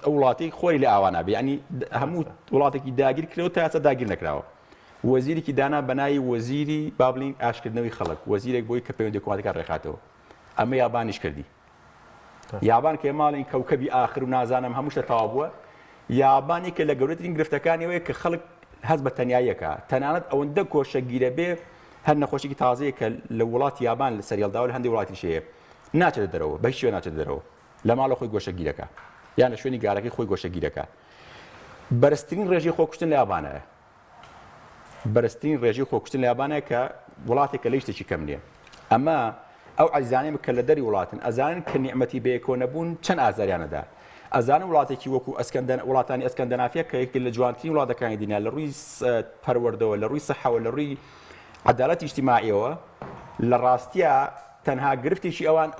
ئەو وڵاتی خۆی لە ئاوانە بێ ینی هەموو وڵاتێکی داگیر کراوە تا ئێستا داگیر نەکراوە وەزیرێکی دانا بەناوی وەزیری بابلین ئاشکردنەوەی خەڵک وەزیرێک بۆی کە پەیوەندی حکوومەتەکان ڕێخاتەوە ئەمە یابانیش کردی یابان کە ماڵین کەوکەبی ئاخر و نازانم هەموو شتە تەواو بووە یابانی کە لە گەورەترین گرفتەکانیەوەی کە خەڵک هەست بە تەنیاییەکە تەنانەت ئەوەندە کۆشەگیرە بێ هەر نەخۆشێکی تازەیە کە لە وڵاتی یابان لە سەریەڵداوە لە هەندێک وڵاتی شەیە ناچێت دەرەوە بە هیچ شوێ ناچێت دەرەوە لە ماڵە خۆی گۆشەگیرەکە یان لە شوێنی گارەکەی خۆی گۆشەگیرەکە بەرزترین ڕێژەی خۆکوشتن لە یابانەیە بەرزترین ڕێژەی خۆکوشتن لە یابانەیە کە وڵاتێکە لە شتێکی کەم نییە ئەمە ئەو عەزیزانەی کە لە دەری وڵاتن ئەزانن کە نیعمەتی بەیەکەوە نەبوون چەند ئازاریانەدا ئەزانن وڵاتێکی وەکو وڵاتانی ئەسکەندەنافیە کە یەکێک لە جوانترین وڵاتەکانی دنیا لە ڕووی پەروەردەوە لە ڕووی سەحەوە لە ڕووی عەدالەتی ئیجتیماعیەوە لە ڕاستیە تەنها گرفتێکی ئەوان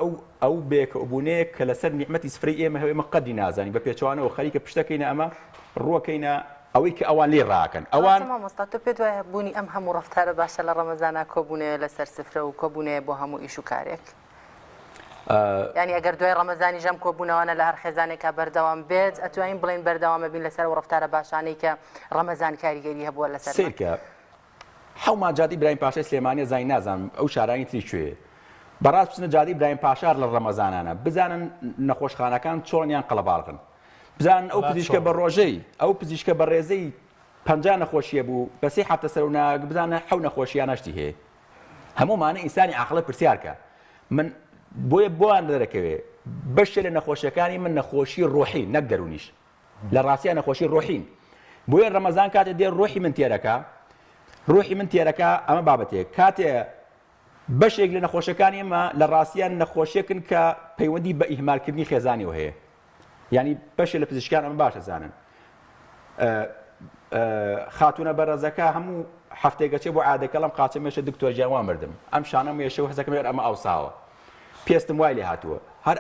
ئەو بێکەوبوونەیە کە لەسەر نیعمەتی سفرەی ئێمە هەوێ ئێمە قەدری نازانین بە پێچوانەوە خەریکە پشتەکەینە ئەمە ڕووەکەینە ئەوەی کە ئەوان لێ ڕاکەن ئەوان مامۆستا تۆ پێت وایە بوونی ئەم هەموو ڕەفتارە باشە لە ڕەمەزانە کۆبوونەیە لەسەر سفرە و کۆبوونەیە بۆ هەموو ئیش و کارێک ینی ئەگەر دوای ڕەمەزانی ژەم کۆبوونەوەنە لە هەر خێزانێکە بەردەوام بێت ئەتوانین بڵێن بەردەوامە بین لەسەر و ڕەفتارە باشانەی کە ڕەمەزان کاریگەری هەبووە لەسەر سیرکە حەوما جادی برایم پاشای سلێمانی زای نازانم ئەو شارانی تری کوێیە بەڕاست بچنە جادی برایم پاشار لە ڕەمەزانانە بزانن نەخۆشخانەکان چۆنیان قەڵەباڵغن بزانن ئەو پزیشکە بە ڕۆژەی ئەو پزیشکە بە ڕێزەی 50 نەخۆشیە بوو بەسێ هەفتە سەر و ناک بزانە 7 نەخۆشییان نەشتی هەیە هەمومانە ئینسانی عاقڵە پرسیارکە من بۆیە بۆیان دەرەکەوێ بەشێ لە نەخۆشیەکانی من نەخۆشی ڕۆحی نەک دەرونیش لە ڕاستیان نەخۆشی ڕۆحین بۆیە ڕەمەزان کاتێ دێ ڕۆحی من تێرەکە ئەمە بابەتێک کاتێ بەشێک لە نەخۆشیەکانی ئێمە لە ڕاستیان نەخۆشیەکن کە پەیوەندی بە ئیهمالکردنی خێزانیەوە هەیە ینی بەشێک لە پزیشکان ئەمە باشە زانن خاتونە بەرەزەکە هەموو هەفتێکەچێ بۆ عادەکەڵم قاچە مێشە دکتۆر جیانوان مردم ئەم شانە مێشە و هەزەکەم ئەمە ئەوساوە پێستم وای لێ هاتووە هەر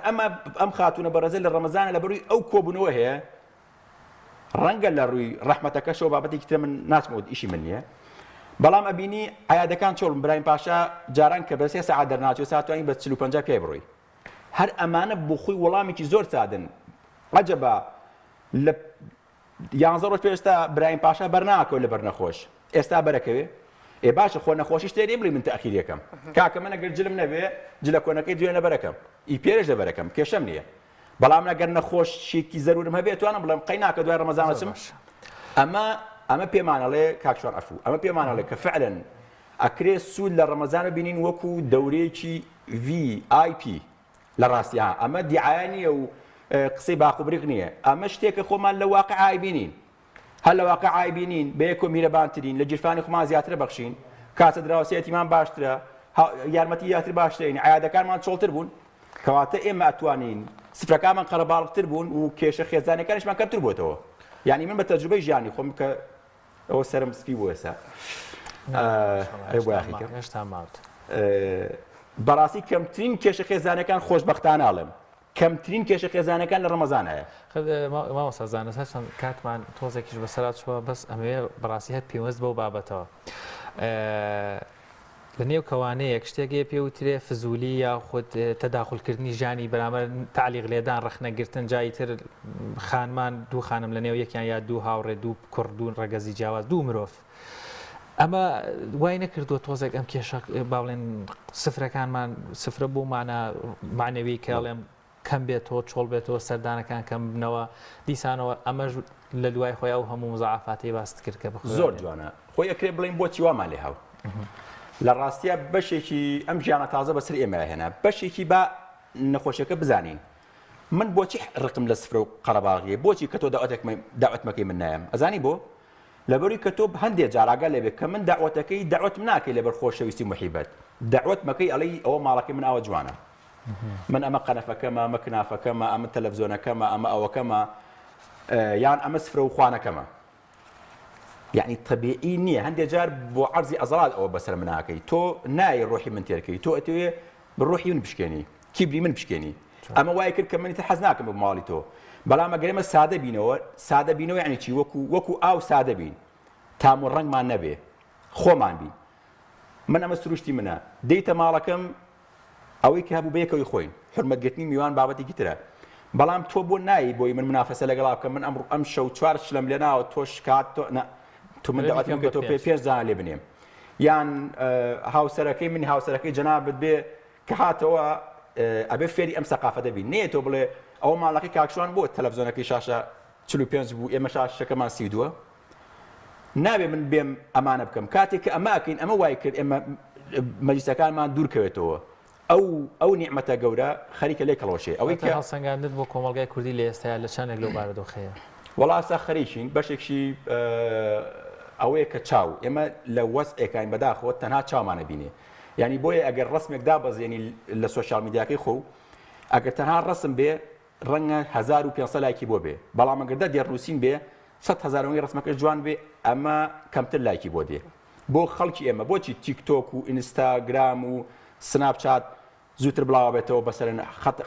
ئەم خاتونە بەڕێزە لە ڕەمەزانە لە بەرووی ئەو کۆبوونەوە هەیە ڕەنگە لە ڕووی ڕەحمەتەکەشەوە بابەتێکی ترە من ناچمەوە ئیشی من نییە بەڵام ئەبینی عیادەکان چۆڵم برایم پاشا جاران کە بەسێ سەعات دەرناچێت ساتوانین بە 45 پێ بڕۆی هەر ئەمانە بۆ خۆی وەڵامێکی زۆر سادن عەجەبە لە 11 ڕۆژ پێشتا برایم پاشا بەرناکەوت لە بەرنەخۆش ئێستا بەرەکەوێ ئێ باشە خۆ نەخۆشیش تێری بڵی من تەخیرەکەم کاکە من ئەگەر جلم نەبێ جلە کۆنەکەی دوێنە بەرەکەم ئی پێرش دەبەرەکەم کێشەم نییە بەڵام ئەگەر نەخۆشیێکی زەرورم هەبێت توانم بڵێم قەی ناکە دوای ڕەمەزانەچم ئەمە پێمانەڵێ کاکشوان ئەفوو ئەمە پێمانەڵێ کە فعلەن ئەکرێ سوود لە ڕەمەزانە بینین وەکو دەورەیەکی VIP لە ڕاستیە ئەمە دیعایە نییە و قسەی باخوبرێک نییە ئەمە شتێکە خۆمان لە واقعای بینین هەر لە واقعای بینین بە یەکۆ میرەبانترین لە جیرفانی خۆمان زیاتر بەخشین کاتە دراوسێتیمان باشترە یارمەتی یاتر باشترین عیادەکانمان چۆڵتر بوون کەواتە ئێمە ئەتوانین سفرەکانمان قەرەباڵغتر بوون و کێشە خێزانەکانیشمان کەمتر بووتەوە یعنی من بە تەجروبەی ژیانی خۆم کە ئەوە سەرم سپی بوو ئێستا بەڕاستی کەمترین کێشە خێزانەکان خۆشبەختاناڵم کەمترین کێشە خێزانەکان لە ڕەمەزان هەیە ماوەسازانە چەند کاتمان تۆزێکیش بەسەرات چووە بەس ئەمەوێ بەڕاستی هەر پێوەست بەو بابەتەوە لە نێو کەوانەیەک شتێکی پێوترێ فزولی یا خۆت تەداخلکردنی ژانی بەرامبەر تعلیق لێدان ڕەخنەگرتن جایی تر خانمان دوو خانم لە نێو یەکیان یا دوو هاوڕێ دوو کوردون ڕەگەزی جیاواز دوو مرۆڤ ئەمە وای نەکردووە تۆزێک ئەم کێشە با بڵێن سفرەکانمان سفرە بوو معنەوی کەڵێم کەم بێتەوە چۆڵ بێتەوە سەردانەکان کەم بنەوە دیسانەوە ئەمەش لە دوای خۆی ئەو هەموو مزعافاتی باست کرد کە زۆر جوانە خۆی ئەکرێ بڵین بۆچی وامان لێ هاو لە ڕاستیە بەشێکی ئەم ژیانە تازە بەسەر ئێمە هێنا بەشێکی با نەخۆشیەکە بزانین من بۆچی ڕقم لە سفرە و قەرەباغیە بۆچی کە تۆ داوەتمەکەی من نایەم ئەزانی بۆ لەبەروی کە تۆ هەندێک جاراگە لێبێت کە من داوەتەکەی داوەتم ناکەی لەبەر خۆشەویستی محیبەت داوەتمەکەی ئەڵەی ئەوە ماڵەکەی من ئاوە جوانە من ئەمە قەنەفەکەمە ئەمە کنافەکەمە ئەمە تەلەڤزۆنەکەمە ئەمە ئەوەکەمە یان ئەمە سفرە و خوانەکەمە یعنی طبیعی نییە هەندێک جار بۆ عەرزی ئەزڵات ئەوە بەسەر من ناکەی تۆ نایە ڕۆحی من تێرکەی تۆ ئەتەوێ بڕۆحی من بشکێنی کیبری من بشکێنی ئەمە وای کرد کە منی تر حەز ناکەم بە ماڵی تۆ بەڵام ئەگەر ئێمە سادە بینەوە یعنی چی وەکو ئاو سادە بین تام و ڕەنگمان نەبێ خۆمان بین من ئەمە سروشتی منە دەیتە ماڵەکەم ئەوەی کە هەبوو بەیەکەوەی خۆین حرمەتگرتنی میوان بابەتێکی ترە بەڵام تۆ بۆ نایی بۆی من منافەسە لەگەڵا بکەم من ئەم شەو 4 شلم لێ ناوە تۆش کات تۆ من دەواتم کە تۆ پێش زان لێ بنێم یان هاوسەرەکەی منی هاوسەرەکەی جەنابەت بێ کە هاتەوە ئەبێ فێری ئەم سەقافەتە بین نێ تۆ بڵێ ئەوە ماڵەکەی کاکشوان بۆ تەلەڤزۆنەکەی شاشە 45 بوو ئێمە شاشەکەمان 32 نابێ من بێم ئەمانە بکەم کاتێک کە ئەماکەین ئەمە وای کرد ئێمە مەجلیسەکانمان دوورکەوێتەوە ئەو نیعمەتە گەورە خەریکە لێ کەڵۆشێ ئەوەی کە هەڵسەنگاندت بۆ کۆمەڵگای کوردی لە ئێستا لە چندێک لەو بارەدۆخەیە وەڵا ئێستا خەریکین بەشێکشی ئەوەیە کە چاو ئێمە لە وەسعێکین بەداخەوە تەنها چاومانە بینێ یعنی بۆیە ئەگەر ڕسمێک دابەزێنی لە سۆشیال میدیاکەی خۆ ئەگەر تەنها ڕسم بێ ڕەنگە 1500 لایکی بۆ بێ بەڵام ئەگەردە دێڕوسین بێ 100,000 ڕسمەکە جوان بێ ئەمە کەمتر لایکی بۆ دێ بۆ خەڵکی ئێمە بۆچی تیکتۆک و ئینستاگرام و سناپچات زووتر بڵاو بێتەوە بەسەر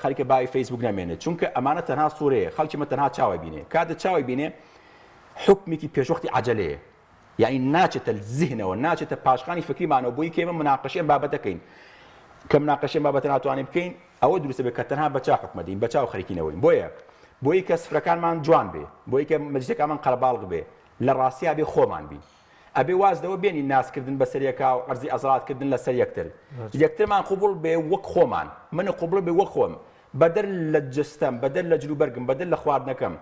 خەریکە باوی فەیسبوک نامێنێت چونکە ئەمانە تەنها سوورەیە خەڵکی مە تەنها چاوی بینێ کاتە چاوی بینێ حکمێکی پێشوەختی عەجەلەیە یعنی ناچێتە زیهنەوە ناچێتە پاشخانی فکریمانەوە بۆی کە ئێمە مناقەشەیەم بابەتەکەین کە مناقەشەیەم بابەتە ناتوانین بکەین ئەوە دروستە بێت کە تەنها بە چا حکمە دەین بە چاو خەریکینەوەین بۆیە کە سفرەکانمان جوان بێ بۆی کە مەجلیسەکانمان قەرەباڵغ بێ لە ڕاستیا بێ خۆمان بین ئەبێ وازدەوە بێنی ناسکردن بەسەر یەکا و عەرزی ئەزڵاتکردن لەسەر یەکترمان قوبوڵ بێ وەک خۆمان منە قوبوڵ بێ وەک خۆم بەدەر لە جستەم بەدەر لە جلوبەرگم بەدەر لە خواردنەکەم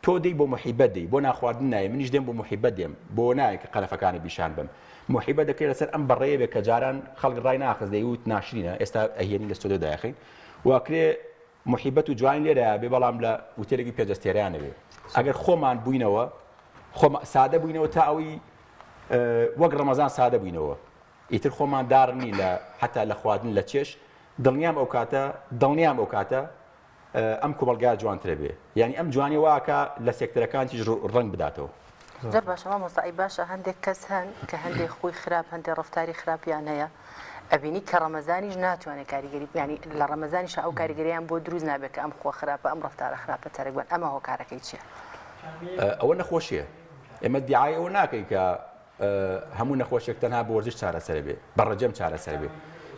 تۆ دەی بۆ محیبەت دەی بۆ ناخواردن نایە منیش دێم بۆ محیبەت دێم بۆ نایە کە قەنەفەکانی بیشان بم محیبەت دەکرێت لەسەر ئەم بەڕێیە بێ کە جاران خەڵک ڕای ناخست دەیوت ناشرینە ئێستا ئەهێنی لە ستۆدیۆ داخین واکرێ محیبەت و جوانی لێرەیە بێ بەڵام لە وتێلێکی پێجەستێرەیانە بێ ئەگەر خۆمان بووینەوە سادە بووینەوە تا ئەوی وەک ڕەمەزان سادە بووینەوە ئیتر خۆمان دارنی لە حتا لە خواردن لە چێش دڵنیام ئەو کاتە ئەم کۆمەڵگا جوانترە بێ یعنی ئەم جوانی واکە لە سێکتەرەکانیش ڕەنگ بداتەوە زۆر باشە مامۆستایی باشە هەندێک کەس هەن کە هەندێک خۆی خراپ هەندێک ڕفتاری خراپیان هەیە ئەبینی کە ڕەمەزانیش ناتوانێت کاریگەری ینی لە ڕەمەزانیش ئەو کاریگەریان بۆ دروست نابێت کە ئەم خۆ خراپە ئەم ڕفتارە خراپە تەرەگوان ئەمە هۆکارەکەی چییە؟ ئەوە نەخۆشیە ئێمە دیعای ئەوە ناکەین کە هەموو نەخۆشیێک تەنها بۆ وەرزش چارەسەر بێ بەڕەجەم چارەسەر بێ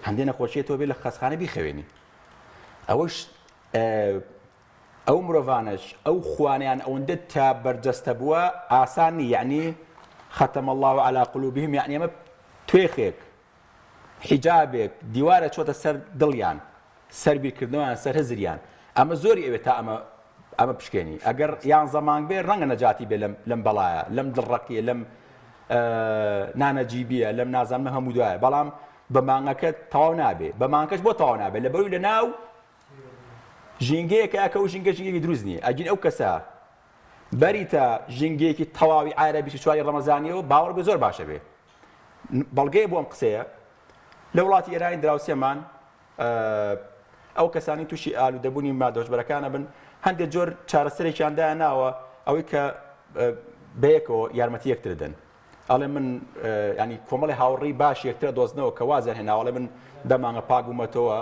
هەندێک نەخۆشیە تۆ بێ لە خەسخانە بیخەوێنی ئەوەش ئەو مرۆڤانش ئەو خوانیان ئەوەندە تا بەرجەستە بووە ئاسانی یعنی ختم الله على قلوبهم یعنی ئەمە توێخێک حیجابێک دیوارە چۆتە سەر دڵیان سەر بیرکردنەوەیان سەر هەزریان ئەمە زۆری ئەوێت تا ئەمە پشکێنی ئەگەر یان زەمان بێ ڕەنگە نەجاتی بێ لەم بەڵایە لەم دڵڕەقیە لەم نانەجیبیە لەم نازانمە هەموو دوایە بەڵام بە مانگەکە تەواو نابێ بە مانگەکەش بۆ تەواو نابێت لە بەروی لە ناو ژینگەیەکە کە ئەو ژینگەی دروست نییە ئەگین ئەو کەسە بەریتە ژینگەیەکی تەواوی ئایرە 24 ڕەمەزانیەوە باوەڕ بێ زۆر باشە بێ بەڵگەیە بۆ ئەم قسەیە لە وڵاتی ئێرانی دراوسێمان ئەو کەسانی تووشی ئالوودەبوونی مادۆژبەرەکانە بن هەندێک جۆر چارەسەرێکیان دایە ناوە ئەوەی کە بەیەکەوە یارمەتی یەکتر دەن ئەڵێ من ینی کۆمەڵی هاوڕێی باش یەکترە دۆزنەوە کە وازیان هێناوەڵێ من دەمانگە پاک بوومەتەوە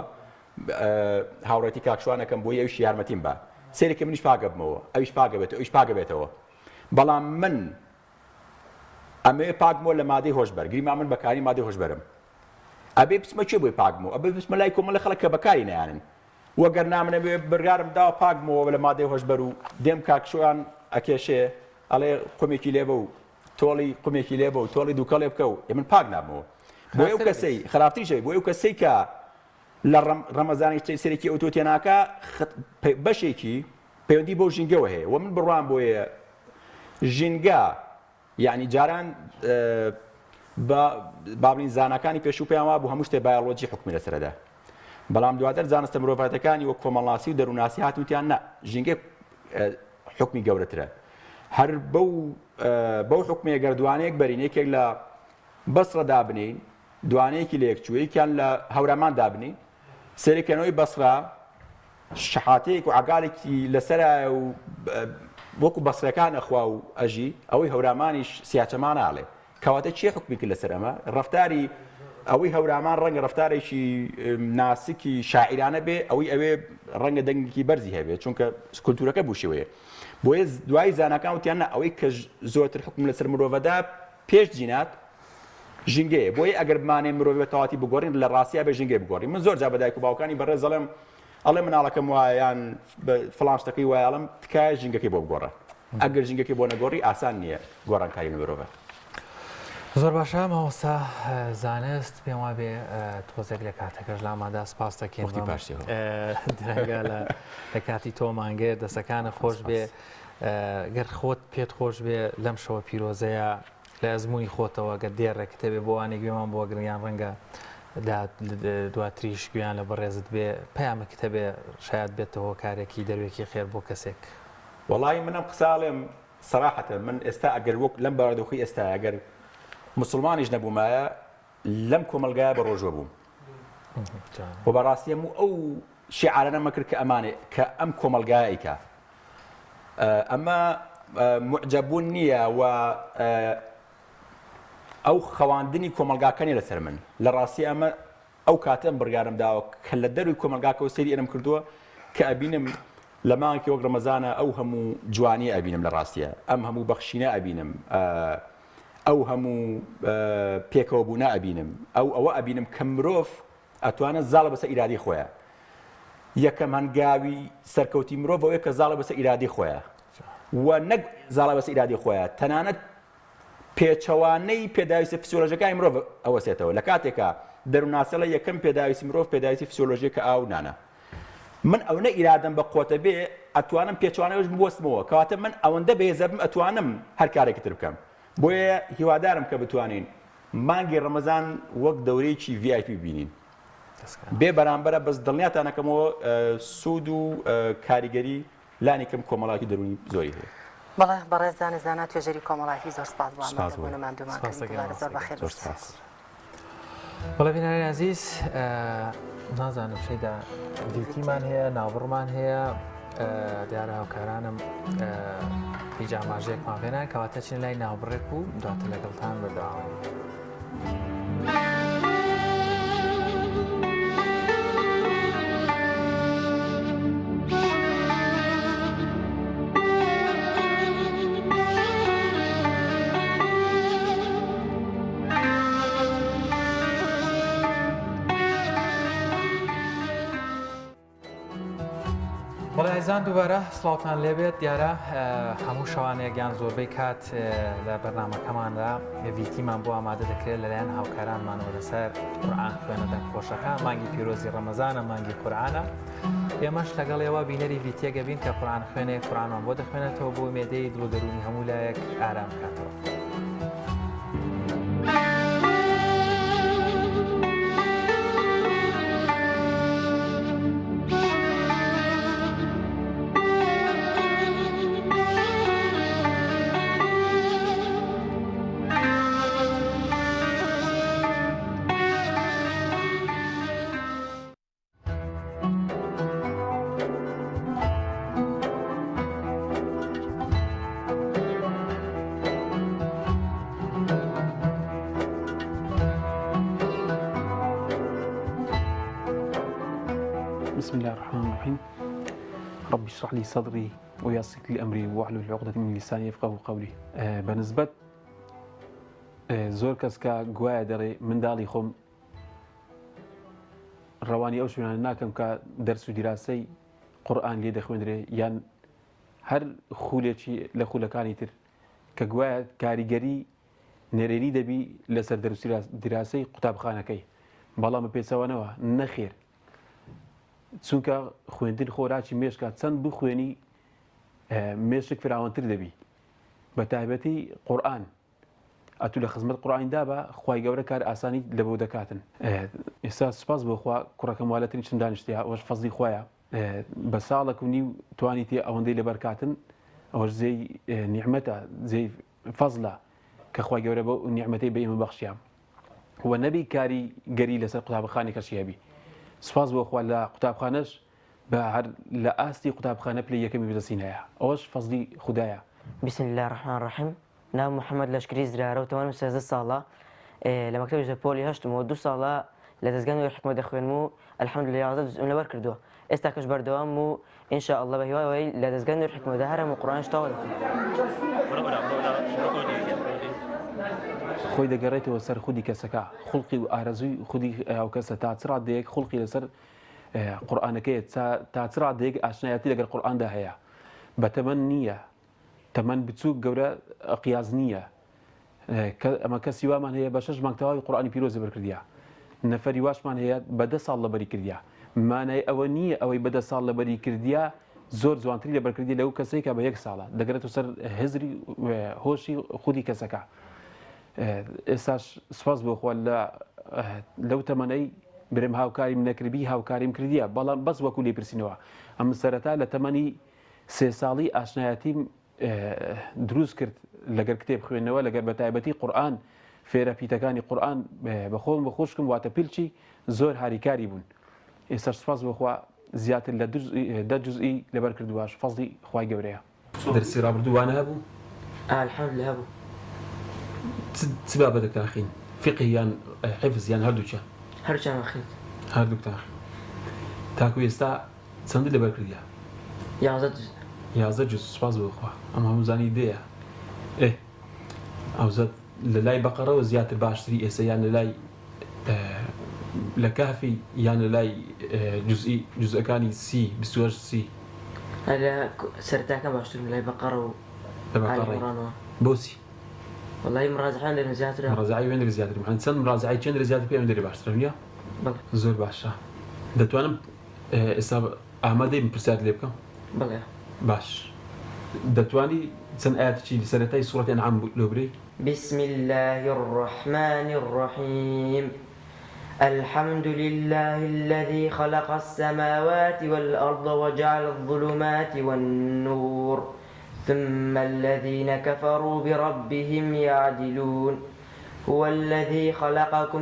هاوڕێتی کاکشوانەکەم بۆ ئەویش یارمەتیم بە سێرێکە منیش پاگەبمەوە ئەویش پاگەبێت ئەویش پاگەبێتەوە بەڵام من ئەمێ پاکمەوە لە مادەی هۆشبەر گریما من بەکاری مادەی هۆشبەرم ئەبێ بچمە چێ بۆی پاکمەوە ئەبێ بچمە لای کۆمەڵی خەڵک کە بەکاری نەیانن وەگەر نامنە بێ بەرگارم داوە پاکمەوە لە مادەی هۆشبەر و دێم کاکشوان ئەکێشێ ئەڵێ قومێکی لێبە و تۆڵی قومێکی لێبە و تۆڵی دووکەڵێ بکە و من پاک نامەوە بۆ ئەو کەسەی خراپتریشەوی بۆ ئەو کەسەی کە لە ڕەمەزانی سێرێکی ئەو تۆ تێناکە بەشێکی پەیوەندی بۆ ژینگەوە هەیە و من بڕوان بۆیە ژینگە یعنی جاران بابلین زانەکانی پێشوو پێیان وا بوو هەموو شتێ بایۆلۆجی حکمی لەسەرەدا بەڵام دواتر زانستە مرۆڤەتەکانی وەک کۆمەڵناسی و دەرووناسی هاتووتیان نە ژینگە حکمی گەورەترە هەر بەو حکمێ گەردوانەیەک بەرین یەکێک لە بەسڕە دابنین دوانەیەکی لە یەکچوویەکیان لە هەورامان دابنین سەرێکەنەوەی بەسڕا شەحاتەیەک و عەگالێکی لەسەرایە و وەکو بەسڕەکان ئەخوا و ئەژی ئەوەی هەورامانیش سیاچەمان ناڵێ کەواتە چیە حکمی کرد لەسەر ئەمە ڕەفتاری ئەوەی هەورامان ڕەنگە ڕەفتارێکی ناسکی شاعیرانە بێ ئەوەی ئەوێ ڕەنگە دەنگێکی بەرزی هەبێت چونکە کولتورەکە بوشێوەیە بۆیە دوای زانەکان وتیان نە ئەوەی کە زۆرتر حکم لەسەر مرۆڤەدا پێش جینات ژینگەیە بۆیە ئەگەر بمانێ مرۆڤ بە تەواتی بگۆڕین لە ڕاستیە بە ژینگەی بگۆڕین من زۆر جا بەدایک و باوکانی بەڕێز دەڵێم ئەڵێ مناڵەکەم وایەیان فڵان شتەکەی وایە ئەڵێم تکایە ژینگەکەی بۆ بگۆڕە ئەگەر ژینگەکەی بۆ نەگۆڕی ئاسان نییە گۆڕانکاری مرۆڤە زۆر باشە ماوەستا زانست پێم وا بێ تۆزێک لە کاتەکەش لامادا سپاس دەکەین درەنگە لە کاتی تۆ مانگێ دەسەکانە خۆش بێ گەر خۆت پێت خۆش بێ لەم شەوە پیرۆزەیە لە ئەزمموی خۆتەوە گە دێڕێک کتێبێ بۆ وانێک گوێمان بۆ گریان ڕەنگە دواتریش گویان لە بەڕێزت بێ پەیامە کتێبێ شاید بێتەوە کارێکی دەروێکی خێر بۆ کەسێک وەڵی منم قساڵێم سەراحەتە من ئێستا ئەگەر وەک لەم بەڕێدۆخی ئێستا ئەگەر مسلمانیش نەبوومایە لەم کۆمەلگایە بە ڕۆژوە بووم و بەڕاستی هەموو ئەو شیعارە نەمەکرد کە ئەمانێ کە ئەم کۆمەلگایەیکە ئەمە معجەبوون نییە و ئەو خەواندنی کۆمەلگاکەنی لەسەر من لە ڕاستی ئەمە ئەو کاتەم بڕیارم داوە کە لە دەروی کۆمەلگاکەەوە سەری ئێرەم کردووە کە ئەبینم لە مانگی وەک ڕەمەزانە ئەو هەموو جوانی ئەبینم لە ڕاستیە ئەم هەموو بەخشینە ئەبینم ئەو هەموو پێکەوە بوونا ئەبینم ئەوە ئەبینم کە مرۆڤ ئەتوانە زاڵە بەسەر ئیرادی خۆیە یەکەم هەنگاوی سەرکەوتی مرۆڤ ئەوەیە کە زاڵە بەسەر ئیرادی خۆیە و نەک زاڵە بەسەر ئیرادی خۆیە تەنانەت پێچەوانەی پێداویستە فسیۆلۆژیەکانی مرۆڤ ئەوەسێتەوە لە کاتێکە دەرووناسەڵە یەکەم پێداویستی مرۆڤ پێداویستی فسیۆلۆژیە کە ئاو نانە من ئەوەنە ئیرادەم بە قۆتە بێ ئەتوانم پێچوانەوەش بوەستمەوە کەواتە من ئەوەندە بێزەبم ئەتوانم هەر کارێکی تر بکەم بۆیە هیوادارم کە بتوانین مانگی ڕەمەزان وەک دەورەیەکی VIP بینین بێ بەرامبەرە بەس دڵنیاتانەکەمەوە سوود و کاریگەری لانێکم کۆمەڵاتی دەرونی زۆری هەیە بەڵێ بەڕێزانە زانات توێژەری کۆمەڵایەتی زۆر سپاس بۆ ئامادەبوونەمان دوومان زۆر بەخێر بەڵێ بینەرانی عەزیز نازانم شەیدا دیلتیمان هەیە ناوبڕمان هەیە دیارە هاوکارانم هیچ ئاماژەیەکمان پێنان کەواتە چین لای ناوبڕێک و دواتر لەگەڵتان بەردەوام. بەڵێزان دووبارە سڵاوتان لێبێت دیارە هەموو شەوانەیەکیان زۆربەی کات لە بەرنامەکەماندا ڤیتیمان بۆ ئامادە دەکرێت لەلایەن هاوکارانمانەوە لەسەر قورئان خوێنەدە خۆشەکان مانگی پیرۆزی ڕەمەزانە مانگی قورئانە ئێمەش لەگەڵ ئێوە بینەری ڤیتیەکە بین کە قورئان خوێنێ قورئانمان بۆ دەخوێنێتەوە بۆ مێدەی دڵ و دەرونی هەموو لایەک ئارام بکاتەوە. بسم الله الرحمن الرحيم رب اشرح لي صدري ويسر لي أمري واحلل عقدة من لساني يفقهوا قولي بنسبة زۆر کەس کە گوایە دەڕێ منداڵی خۆم ڕەوانی ئەو شوێنانە ناکەم کە دەرس و دیراسەی قورئان لێ دەخوێنرێ یان هەر خولێکی لە خولەکانی تر کە گوایە کاریگەری نێرێنی دەبی لەسەر دەرس و دیراسەی قوتابخانەکەی بەڵام بە پێچەوانەوە نەخێر چونکە خوێندن خۆراکی مێشکە چەند بخوێنی مێشک فراوانتر دەبی بە تایبەتی قورئان ئەتو لە خزمەت قورئاندا بە خوای گەورە کار ئاسانی لە بۆ دەکاتن. ئێستا سپاس بۆخوا کوڕەکەم والەترین چەند دانیشتیا ئەوەش فەزلی خۆیە بە ساڵێک و نیو توانی تێ ئەوەندەی لەبەرکاتن ئەوەش زێی نیعمەتە زێی فەزلە کە خوای گەورە بە نیعمەتەی بە ئێمە بەخشیام وە نەبی کاری گەری لەسەر قوتابخانێک کەشی هەبی. سپاس بۆخوا لە قوتابخانەش بە هەر لە ئاستی قوتابخانە پلەی یەکەمی بەدەستینایە ئەوەش فەزلی خوددایە. بسم الله الرحمن الرحیم. ناو محەممەد لەشکری زرارە و تەوانم 13 ساڵە لە مەکتەبی ژەپۆلی هەشتمەوە 2 ساڵە لە دەستگای حکومەت دەخوێنم و الحەمدولله 11 جزئم لەبەر کردووە. ئێستا کەش بەردەوام و ئینشاءالله بە هیوای لە دەستگای حکومەتدا هەرم و قورئانش تەواو دەخوێنم. خۆی دەگەڕێتەوە سەر خودی کەسەکە خوڵقی و ئارەزووی خودی ئەو کەسە تا چ ڕادەیەک خوڵقی لەسەر قورئانەکەیە تا چ ڕادەیەک ئاشنایەتی لەگەڵ قورئاندا هەیە بە تەمەن نییە تەمەن بچووک گەورە قیاز نییە ئەمە کەسی وامان هەیە بە 6 مانگ تەواوی قورئانی پیرۆز بەرکردیا نەفەری واشمان هەیە بە 10 ساڵ لەبەری کردیا مانای ئەوە نییە ئەوەی بە 10 ساڵ لەبەری کردیا زۆر جوانتری لەبەرکردی لەو کەسەی کە بە 1 ساڵە دەگرێتەوە سەر هزری هۆشی خودی کەسەکە. ئێستاش سپاس بۆخوا لەو تەمەنەی برم هاوکاریم نەکردبی هاوکاریم کردیە بەڵام بەس وەکو لێ پرسینەوە ئەم سەرەتا لە تەمەنی 3 ساڵی ئاشنایەتیم دروست کرد لەگەر کتێب خوێندنەوە لەگەر بە تایبەتی قورئان فێرە پیتەکانی قورئان بەخۆم بەخۆشکم واتە پیلچی زۆر هاریکاری بوون. ئێستا سپاس بۆخوا زیاتر لە 10 جزئی لەبەر کردوواش فەزلی خوای گەورەیە. دەرسی ڕابردووانە هەبوو؟ الحەمدولله هەبوو. چ بابەتێکتان خوێن؟ فقه یان حفظ یان هەردووچە؟ هەرچیان خوێن. هەردووکتان خوێن. تاکو ئێستا چەندی لەبەر کردیا؟ 11 جز. 11 جز. سپاس بۆخوا ئەم هەموو زانی دەیە ئەوزەت لە لای بەقەرەوە زیاتر باشتری ئێستا یان لە لای لە کافی یان لە لای جزئەکانی سی 28 سی لە سەرتاکە باشترم لای بەقەرە و قورئانەوە. بۆچی؟ والله مراجعان لێرە زیاترە. مراجعی وێنەر زیاتر من چەند مراجعی چەند زیاتر پێم دەری باشترە نییە؟ زۆر باشە. دەتوانم ئێستا ئامادەی پرسیار لێ بکەم؟ بەڵێ. باش. دەتوانی چەند ئاەتێکی سەرەتای سوورەتی ئەنعام لێ بڕی؟ بسم الله الرحمن الرحيم. الحمد لله الذي خلق السماوات والأرض وجعل الظلمات والنور ثم الذين كفروا بربهم يعدلون هو الذي خلقكم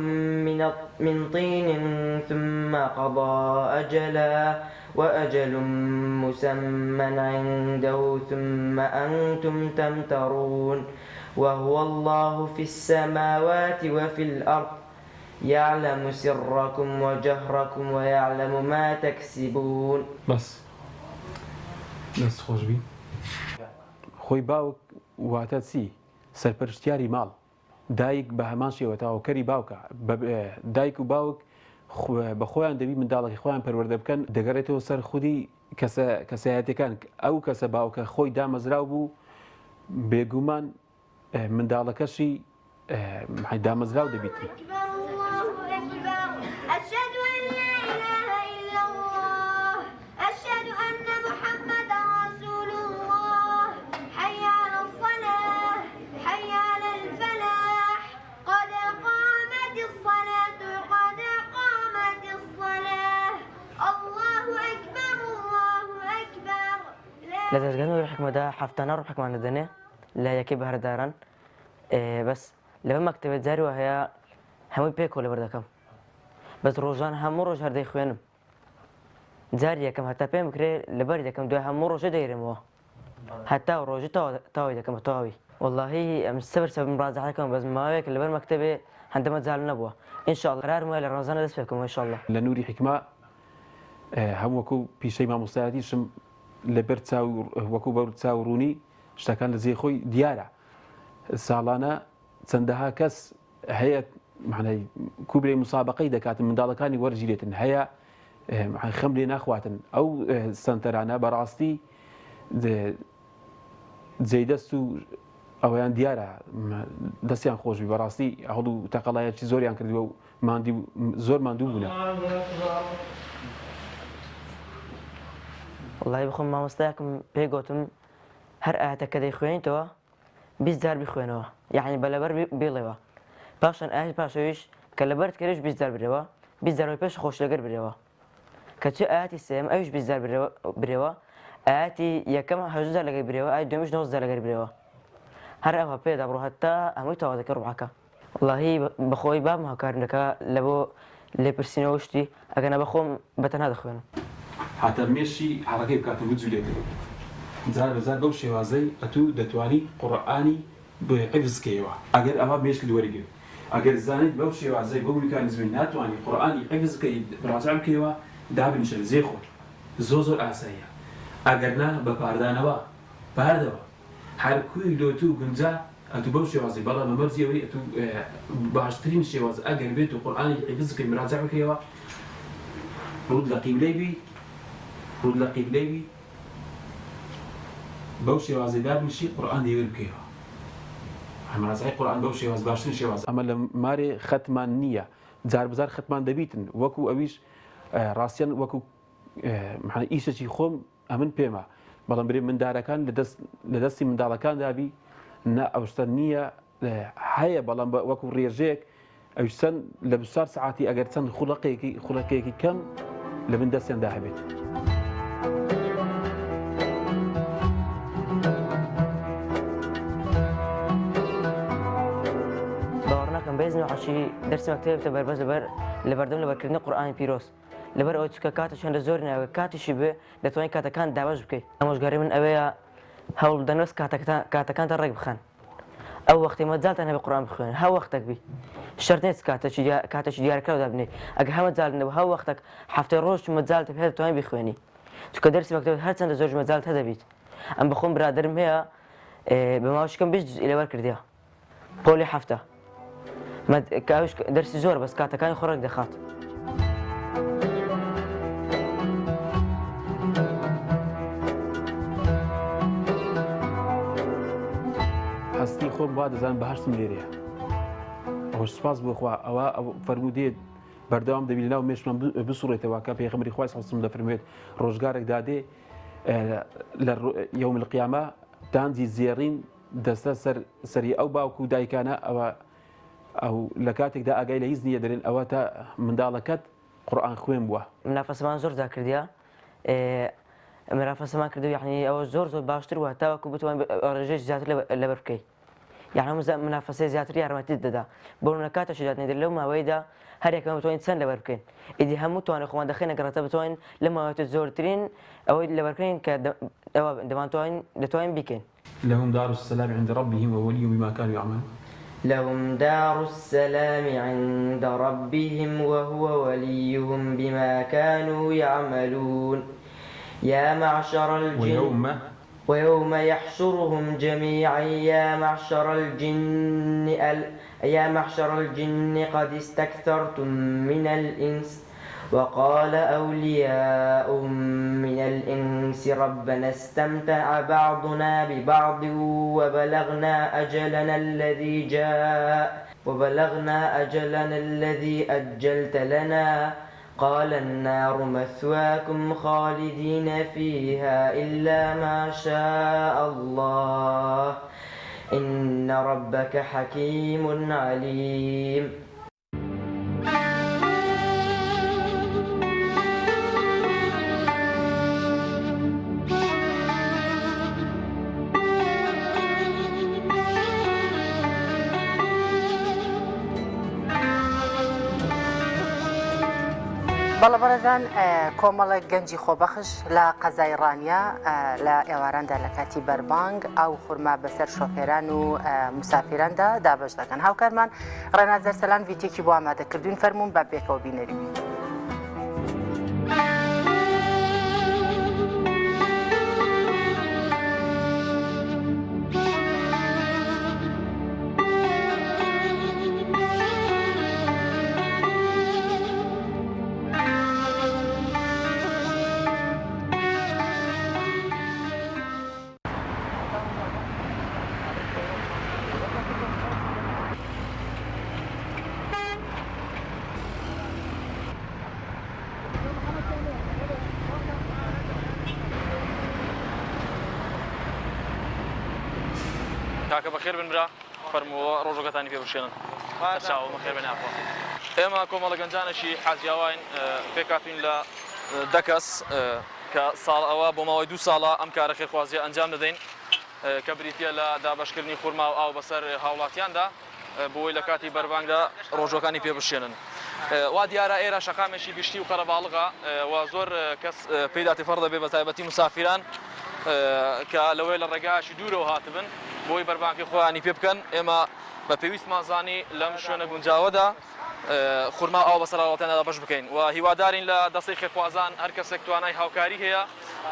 من طين ثم قضى أجلا وأجل مسمى عنده ثم أنتم تمترون وهو الله في السماوات وفي الأرض يعلم سركم وجهركم ويعلم ما تكسبون. بس خۆش بی خۆی باوک واتە چی سەرپەرشتیاری ماڵ دایک بە هەمان شێوە تاوەکەری باوکە دایک و باوک بە خۆیان دەبی منداڵێکی خۆیان پەروەردە بکەن دەگەڕێتەوە سەر خودی کەسایەتەکان ئەو کەسە باوکە خۆی دامەزراو بوو بێگومان منداڵەکەشی دامەزراو دەبیت. لە دەستگەنەوەی حکومەدا هەفتانە ڕۆژ حکومان دەدەنێ لە یەکەی بەهەرداران بەس لەبەر مەکتەبێت جاری وە هەیە هەمووی پێ کۆلەبەر دەکەم بەس ڕۆژان هەموو ڕۆژ هەردەی خوێنم جاری یەکەم هەتا پێم بکرێت لەبەری دەکەم دوای هەموو ڕۆژە دەیرمەوە هەتا ڕۆژی تاوای دەکەم بە تەواوی واللهی ئەم سەبەر مڕاجعەکەم بەس ماوەیەک لەبەر مەکتەبێ هەندەمە جال نەبووە ئینشاءڵڵا قرارم وایە لە ڕەمەزانە دەست پێکەم ئینشاءڵڵا. لە نووری حکمە هەم وەکو پیشەی مامۆستایەتیشم لەبەر وەکو بەور چاوڕوونی شتەکان لە جێ خۆی دیارە ساڵانە چەندەها کەس هەیە کوبرەی مسابقەی دەکاتن منداڵەکانی وەرگیرێتن هەیە خەم لێ ناخواتن ئەو سنتەرانە بەڕاستی جێدەست و ئەویان دیارە دەستیان خۆشبی بەڕاستی هەڵ و تەقەڵایەکی زۆریان کردووە و زۆر ماندوو بوونە. والله بخۆم مامۆستایەکم پێی گوتم هەر ئاەتەکە دەیخوێنیتەوە 20 جار بخوێنەوە یعنی بەلەبەر بێڵێەوە پاشان ئاەتی پاشەویش کە لەبەر کەرێش 20 جار برێەوە 20 جارەوەی پێش خۆش لەگەر برێەوە کەچی ئاەتی سێم ئەویش 20 جار برێەوە ئاەتی یەکەم 8 جار لەگەر برێەوە ئاەتی دومیش 90 جار لەگەر برێەوە هەر ئەوە پێدا بڕۆ هەتا هەمووی تەواو دەکە ڕوعەکە واللهی بەخۆی بام هاوکارم دەکا لە بۆ لێپرسینەوە شتی ئەگەنە بەخۆم بەتەنها دەخوێنم هاتە مێشی حەڵەکەی بکاتن بۆ جوولێتەوە جار بەزار بەو شێوازەی ئەتوو دەتوانی قورئانی حیفزکەیەوە ئەگەر ئەوە مێشک دووەریگرت ئەگەر زانیت بەو شێوازەی بەو میکانیزمی ناتوانانی قورئانی حیفزکەی ڕاجع بکەیەوە دابنیشە لە جێ خۆت زۆر ئاساییە ئەگەر نا بە پاردانەوە پاردەوە هەر کوی لۆتو و گونجا ئەتوو بەو شێوازی بەڵام بەمەرزیەوەی ئەتوو باشترین شێواز ئەگەر بێت و قورئانی حیفزکەی مراجع بکەیەوە ڕوود لە قیبلەی بەو شێوازەی دابنیشی قورئان دەیوێت بکەیەوە هەمازای قورئان بەو شێواز باشترین شێواز ئەمە لە مارێ خەتمان نییە جار بزار خەتمان دەبیتن وەکو ئەویش ڕاستیان وەکو ئیشەکی خۆم ئەمن پێمە بەڵام برێ مندارەکان لە دەستی منداڵەکان دابی نا ئەوشتە نییە هەیە بەڵام وەکو ڕێژەیەک ئەوش چەند لە 24 ساعتی ئەگەر چەند خوڵەقەیەکی کەم لە من دەستیاندا هەبێت. باوەڕ ناکەم بەهێزنەوە عەشی دەرسی مەکتەبێتە بەربەز لە بەردەم لەبەرکردنی قورئانی پیرۆز لەبەر ئەوە چکە کاتە چەندە زۆر ناوێ کاتیشی بێ دەتوانین کاتەکان دابەش بکەیت ئەمەژگاری من ئەوەیە هەوڵ بدەنوەست کاتەکانتە ڕێک بخەن ئەو وەختی مەجاڵتان هەبێ قورئان بخوێنن هەو وەختێک بی شەرت نێت کاتێکی دیارکراودا بنێ ئەگە هەمە جاڵنەوە هەو وەختێک هەفتەی ڕۆژ مەجاڵتە پێ دەتوانین بخوێنی چونکە دەرسی مەکتەبێت هەر چەندە زۆر مەجاڵت هەدەبیت ئەم بەخۆم برادرم هەیە بە ماوەشکەم 20 جزئی لەبەر کردیە پۆلی هەفتە دەرسی زۆر بەس کاتەکانی خۆڕێک دەخات. هەستی خۆم وا دەزانم بەهەشتم لێرەیە ئەوەش سوپاس بخوا ئەوە فەرمودێت بەردەوام دەبی لەناو مێشمان بسوڕێتەوە کە پێغەمبەری خوای سەڵسم دەفەرموێت ڕۆژگارێک دادێ لە یەوم القیامە دانجی زێڕین دەستە سەری ئەو باوکو و دایکانە ئەو لە کاتێکدا ئاگای لە هیچ نییە دەرێن ئەوە تا منداڵەکەت قورئان خوێن بووە. منافەسەمان زۆر جا کردیە منافەسەمان کردو یعنی ئەوە زۆر باشتر وە تاوەکو بتوان ڕێژەی زیاتر لەبەر بکەیت یعنی منافسەی زیاتر یارمەتی دەدا بۆنە کاتە شجاعتێنەر لەو ماوەیەدا هەرێکەکە بتوانین چەند لەبەر بکەین ئیدی هەموو توانێت خۆمان دەخێنە گەڕێتە بتوانین لە ماوەیەتە زۆرترین ئەوەی لەبەرکەین کە دەتوانین بیکەین. لهم دار السلام عند ربهم وولي بما كانوا يعملون. لهم دار السلام عند ربهم وهو وليهم بما كانوا يعملون. يا معشر الجن ويوم يحشرهم جميعا يا معشر الجن قد استكثرتم من الإنس وقال أولياؤهم من الإنس ربنا استمتع بعضنا ببعض وبلغنا أجلنا الذي أجلت لنا قال النار مثواكم خالدين فيها إلا ما شاء الله إن ربك حكيم عليم. بەڵە بەڕێزان کۆمەڵێک گەنجی خۆبەخش لە قەزایڕانیا لە ئێواراندا لە کاتی بەربانگ ئەو خورما بەسەر شۆفێران و مسافراندا دابش دەکەن. هاوکارمان ڕێناز سەلان ڤیدیۆکی بۆ ئامادەکردوین فەرموون بە پێکەوە بینەری. کاکە بەخێر بن برا فەرمووە ڕۆژەکەتانی پێ بشێنن چاومە خێر بە ناخۆ. ئێمە کۆمەڵە گەنجانەشی حەزیاواین پێکاتوین لە دەکەس کە ساڵ ئەوە بۆ ماوەی 2 ساڵە ئەم کارە خێرخوازیە ئەنجام دەدەین کە بریتە لە دابەشکردنی خورما و ئاو بەسەر هاوڵاتیاندا بۆی لە کاتی بەربانگدا ڕۆژەکانی پێ بشێنن. وا دیارە ئێرە شەقامێکی گشتی و قەرەباڵغا و زۆر کەس پێدا تێفەڕ دەبێ بە تایبەتی مسافران کە لەوەی لە ڕێگایشی دوورەوە هاتبن بۆی بەربانکی خۆیانی پێ بکەن. ئێمە بە پێویستمان زانی لەم شوێنە گونجاوەدا خورما ئاو بەسەر هاوڵاتیاندا بەش بکەین و هیوادارین لە دەستەی خێرخوازان هەر کەسێک توانای هاوکاری هەیە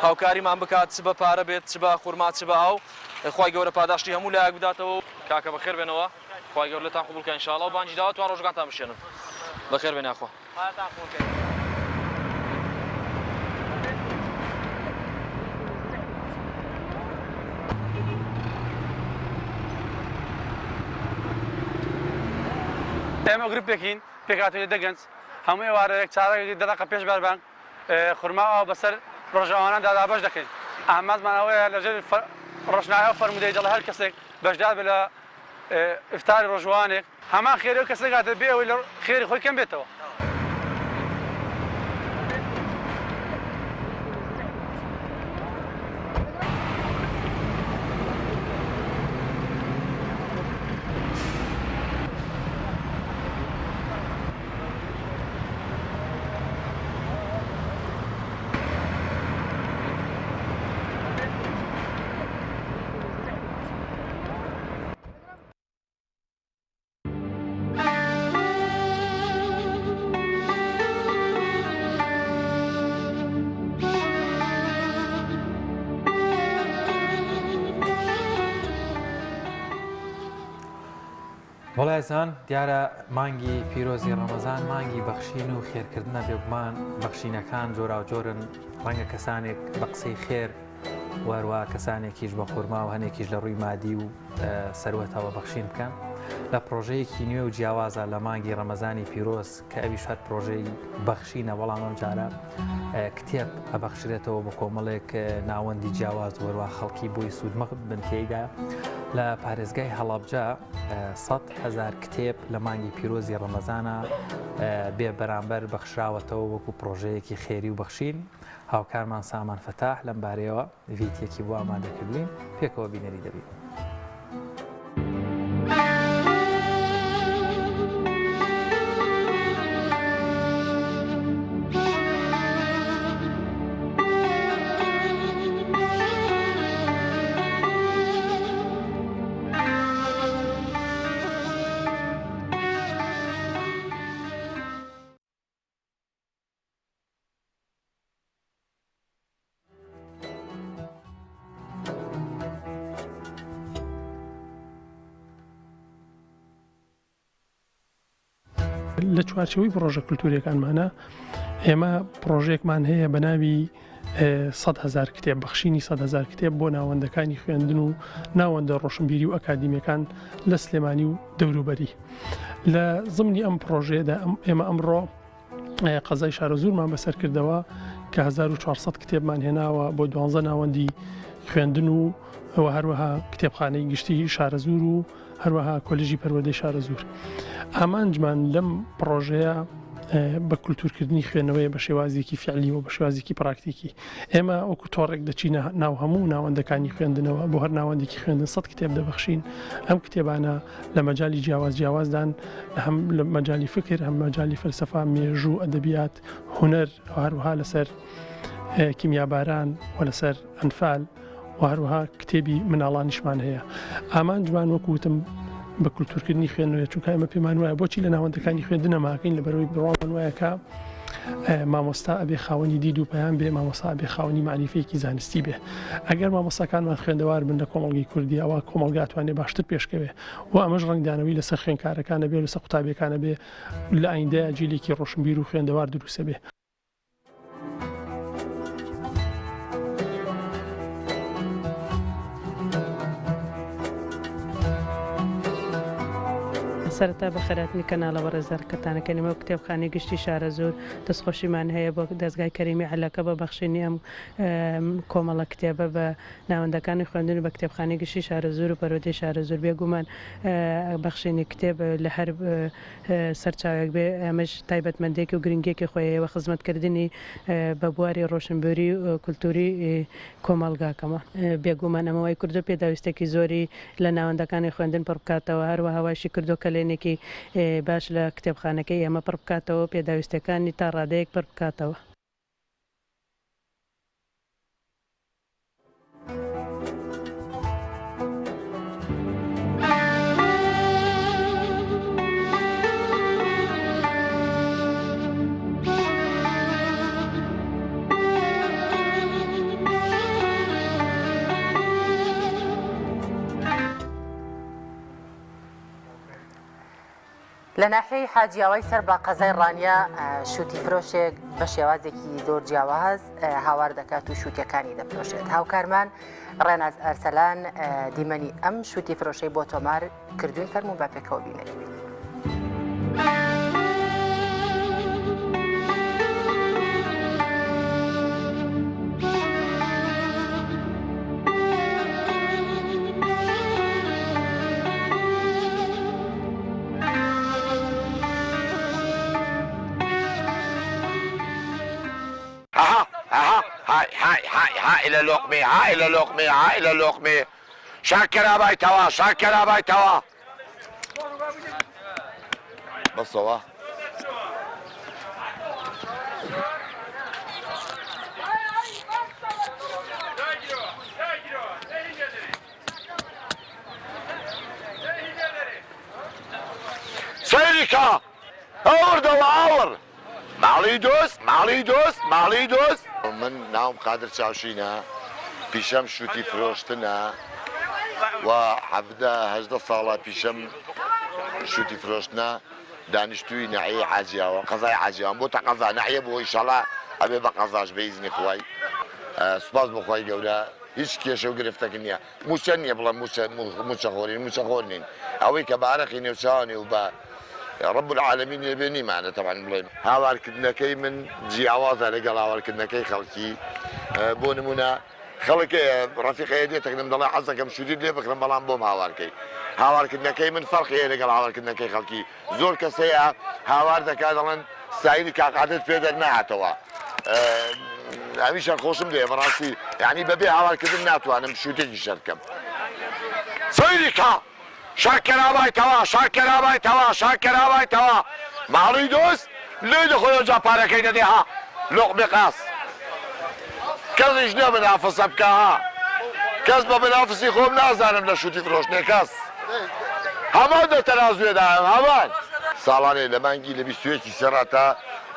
هاوکاریمان بکات چ بە پارە بێت چ بە خورما چ بە ئاو خوای گەورە پاداشتی هەموو لایەک بداتەوە. کاکە بەخێر بێنەوە خوای گەورە لێتان قبوڵ بکە ئینشاڵڵا و بانگی داوە توان ڕۆژەکانتان بشێنن. بەخێر بێنە ئاخوا. ئێمە گروپێکین پێکاتوی دەگەنج هەموو ئێوارەیەک چارەی دەدەقە پێش بەربانگ خورما ئەو بەسەر ڕۆژاوانەدا دابەش دەکەین. ئامادمان ئەوەیە لەژێر ڕۆژنامە فەرمودەی دەڵێ هەر کەسێک بەشدار بێت لە ئیفتاری ڕۆژوانێک هەمان خێری و کەسێک هاتە بێ ئەوەی لە خێری خۆی کەم بێتەوە. وڵایزان دیارە مانگی پیرۆزی ڕەمەزان مانگی بەخشین و خێرکردنە بێگومان بەخشینەکان جۆرا و جۆرن ڕەنگە کەسانێک بە قسەی خێر وەروە کەسانێکیش بە خورما و هەنێکیش لە ڕووی مادی و سەروەتەوە بەخشین بکەن لە پرۆژەیەکی نوێ و جیاوازە لە مانگی ڕەمەزانی پیرۆز کە ئەویش هەر پرۆژەی بەخشینە بەڵام ئەم جارە کتێب ئەبەخشرێتەوە بە کۆمەڵێک ناوەندی جیاواز وەروە خەڵکی بۆی سوودمەخ بن تێیدا لە پارێزگای هەڵابجا 100,000 کتێب لە مانگی پیرۆزی ڕەمەزانە بێ بەرامبەر بەخشراوەتەوە وەکو پرۆژەیەکی خێری و بەخشین. هاوکارمان سامان فەتاح لەم بارەیەوە ڤیدیۆکی بۆ ئامادەکردوین پێکەوە بینەری دەبین. لە چوارچەوەی پرۆژە کولتوریەکانمانە ئێمە پرۆژێکمان هەیە بە ناوی 100,000 کتێب بەخشینی 100,000 کتێب بۆ ناوەندەکانی خوێندن و ناوەندە ڕۆشنبیری و ئەکادیمیەکان لە سلێمانی و دەوروبەری. لە زمانی ئەم پرۆژێدا ئێمە ئەمڕۆ قەزای شارە زورمان بەسەر کردەوە کە 1400 کتێبمان هێناوە بۆ 12 ناوەندی خوێندن و ئەوە هەروەها کتێبخانەی گشتی شارە زور و هەروەها کۆلژی پەروەردەی شارە زور. ئامانجمان لەم پرۆژەیە بە کولتورکردنی خوێنەوەی بە شێوازێکی فعلی و بە شێوازێکی پراکتیکی. ئێمە ئەوکو تۆڕێک دەچینە ناو هەموو ناوەندەکانی خوێندنەوە بۆ هەر ناوەندێکی خوێندن 100 کتێب دەبەخشین. ئەم کتێبانە لە مەجای جیاوازدان هەم لە مەجای فکر هەم مەجای فەلسەفا مێژوو ئەدەبیات هونەر هەروەها لەسەر کیمیاباران و لەسەر ئەنفال و هەروەها کتێبی مناڵانیشمان هەیە. ئامانجمان وەکوتم بە کولتورکردنی خوێندنەوە چونکە ئێمە پێمان وایە بۆچی لە ناوەندەکانی خوێندنە ماکەین لە بەرەوەی بڕوامان وایەکە مامۆستا ئەبێ خاوەنی دید و پەیام بێ، مامۆستا ئەبێ خاوەنی معنیفەیەکی زانستی بێ. ئەگەر مامۆستاکانمان خوێندەوار بن لە کۆمەڵگەی کوردی ئەوە کۆمەڵگاتوانێ باشتر پێشکەوێ و ئەمەش ڕنگدانەوەی لەسەر خوێندکارەکانە بێ لەسەر قوتابیەکانە بێ لە ئایندەیە جیلێکی ڕۆشنبیر و خوێندەوار دروستە بێ. سەرەتا بە خەراتنی کەناڵە بەڕێزارکەتانەکەنیمە کتێبخانەی گشتی شارە زۆر دەستخۆشیمان هەیە بۆ دەستگای کەریمی عەلەکە بە بەخشینی ئەم کۆمەڵە کتێبە بە ناوەندەکانی خوێندن بە کتێبخانەی گشتی شارە زۆر و پەروەردەی شارە زۆر بێگومان بەخشینی کتێب لە هەر سەرچاوێک بێ ئەمەش تایبەتمەندێکی و گرنگێکی خۆیەوە خزمەتکردنی بە بواری ڕۆشنبیری و کولتوری کۆمەڵگاکەمە. بێگومان ئەمەوەی کردو پێداویستێکی زۆری لە ناوەندەکانی خوێندن پڕ بکاتەوە، هەروە هەواشی کردو کە لێنێکی باش لە کتێبخانەکەی ئەمە پڕ بکاتەوە پێداویستەکانی تا ڕادەیەک پڕ بکاتەوە. لە ناحیەی حاجیاوای سەر با قەزای ڕانیا شووتی فرۆشێک بە شێوازێکی زۆر جیاواز هاوار دەکات و شووتەکانی دەفرۆشێت. هاوکارمان ڕێناز ئەرسەلان دیمەنی ئەم شووتی فرۆشەی بۆ تۆمار کردووی فەرموو با پێکەوە بینێت. هاي إلى لقمة هاي إلى لقمة هاي إلى لقمة شاكر أباي توا شاكر أباي توا بالصوا سيريكا أور دوا أور ماڵی دۆست من ناوم قادر چاوشینە پیشەم شووتی فرۆشتنە و 17 ساڵە پیشەم شووتی فرۆشتنە دانیشتووی ناحیەی حاجیاوە قەزای حاجیاوە بۆ تا قەزا ناحیە بۆ ئینشاڵڵا ئەبێ بە قەزاش بە ئیزنی خوای سوپاس بۆ خوای گەورە هیچ کێشە و گرفتەکە نییە موچە نییە بڵێ موچە خۆر نین ئەوەی کە بارەقی نێوچاوانێ و بە رب العالمين يبيني معنا طبعا بڵێن هاوارکردنەکەی من جیاوازە لەگەڵ هاوارکردنەکەی خەڵکی بۆ نمونە خەڵکەیە ڕەفیقەیە دێتەکەم دەڵێ حەزەکەم شوودیت لێ بکڕم بەڵام بۆم هاوارکردنەکەی من فەرقەیە لەگەڵ هاوارکردنەکەی خەڵکی زۆر کەسەیە هاوار دەکات دەڵێن سایری کاقاتت پێ دەرنەهاتەوە هەمیشە خۆشم دێ بەڕاستی یعنی بەبێ هاوارکردن ناتوانم شووتێکی شەر بکەم سەیری کا شاكر أباي توا ماڵی دۆست لێ دەخۆی جا پارەکەی دەدێ لقمە قاس کەسیش نە بنافسە بکە کەس بە بنافسی خۆم نازانم لە شووتی فرۆشتنێ کەس هەمان دەتەنازوێدایم هەمان ساڵانێ لە مانگی لە 21 سێڕاتە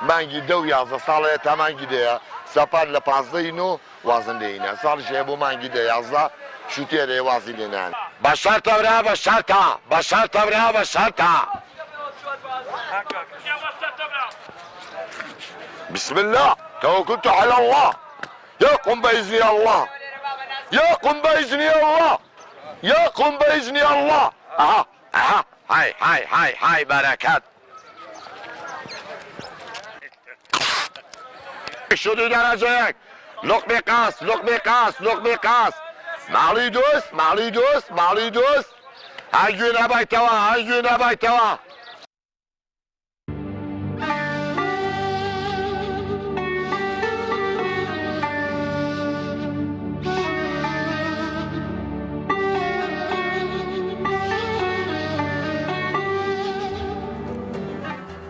مانگی 10 ساڵەیە تا مانگی دەیە سەپار لە 15 و وازن دەینە ساڵیش هەیە بۆ مانگی 11 شووتێرێ وازی لێنان بە شەرتە بسم الله توكلت على الله يقم بإذن الله يقم بإذن الله يقم بإذن الله أها أها هاي بركات شدو درجك لقمة قاس معلي دوس هجونا بايتوا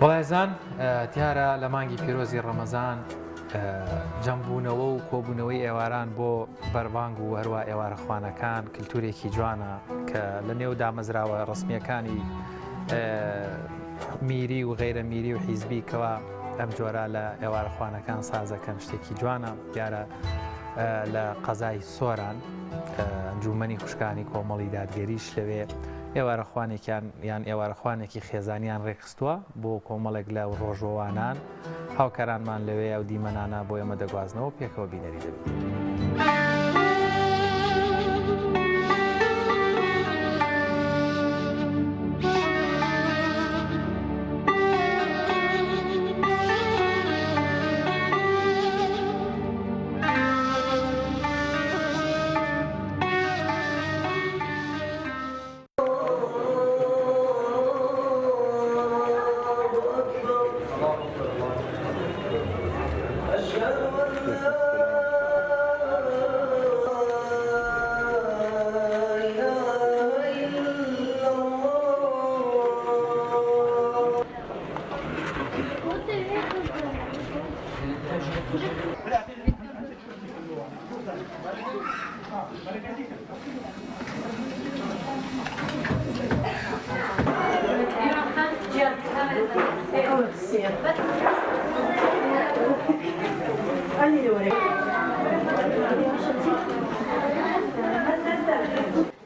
بەڵێزان دیارە لە مانگی پیرۆزی ڕەمەزان جەمبوونەوە و کۆبوونەوەی ئێواران بۆ بەربانگ و هەروە ئێوارەخوانەکان کللتورێکی جوانە کە لە نێو دامەزراوە ڕسمیەکانی میری و غیرە میری و حیزبی کەوا ئەم جۆرە لە ئێوارەخوانەکان سازەکەن شتێکی جوانە دیارە لە قەزای سۆران ئەنجومەنی خوشکانی کۆمەڵی دادگەریش لەوێ ئێوارەخوانێکیان یان ئێوارەخوانێکی خێزانیان ڕێکخستووە بۆ کۆمەڵێک لە ڕۆژۆوانان هاوکارانمان لەوێ ئەو دیمەنانە بۆ ئێمە دەگوازنەوە پێکەوە بینەری دەبێت.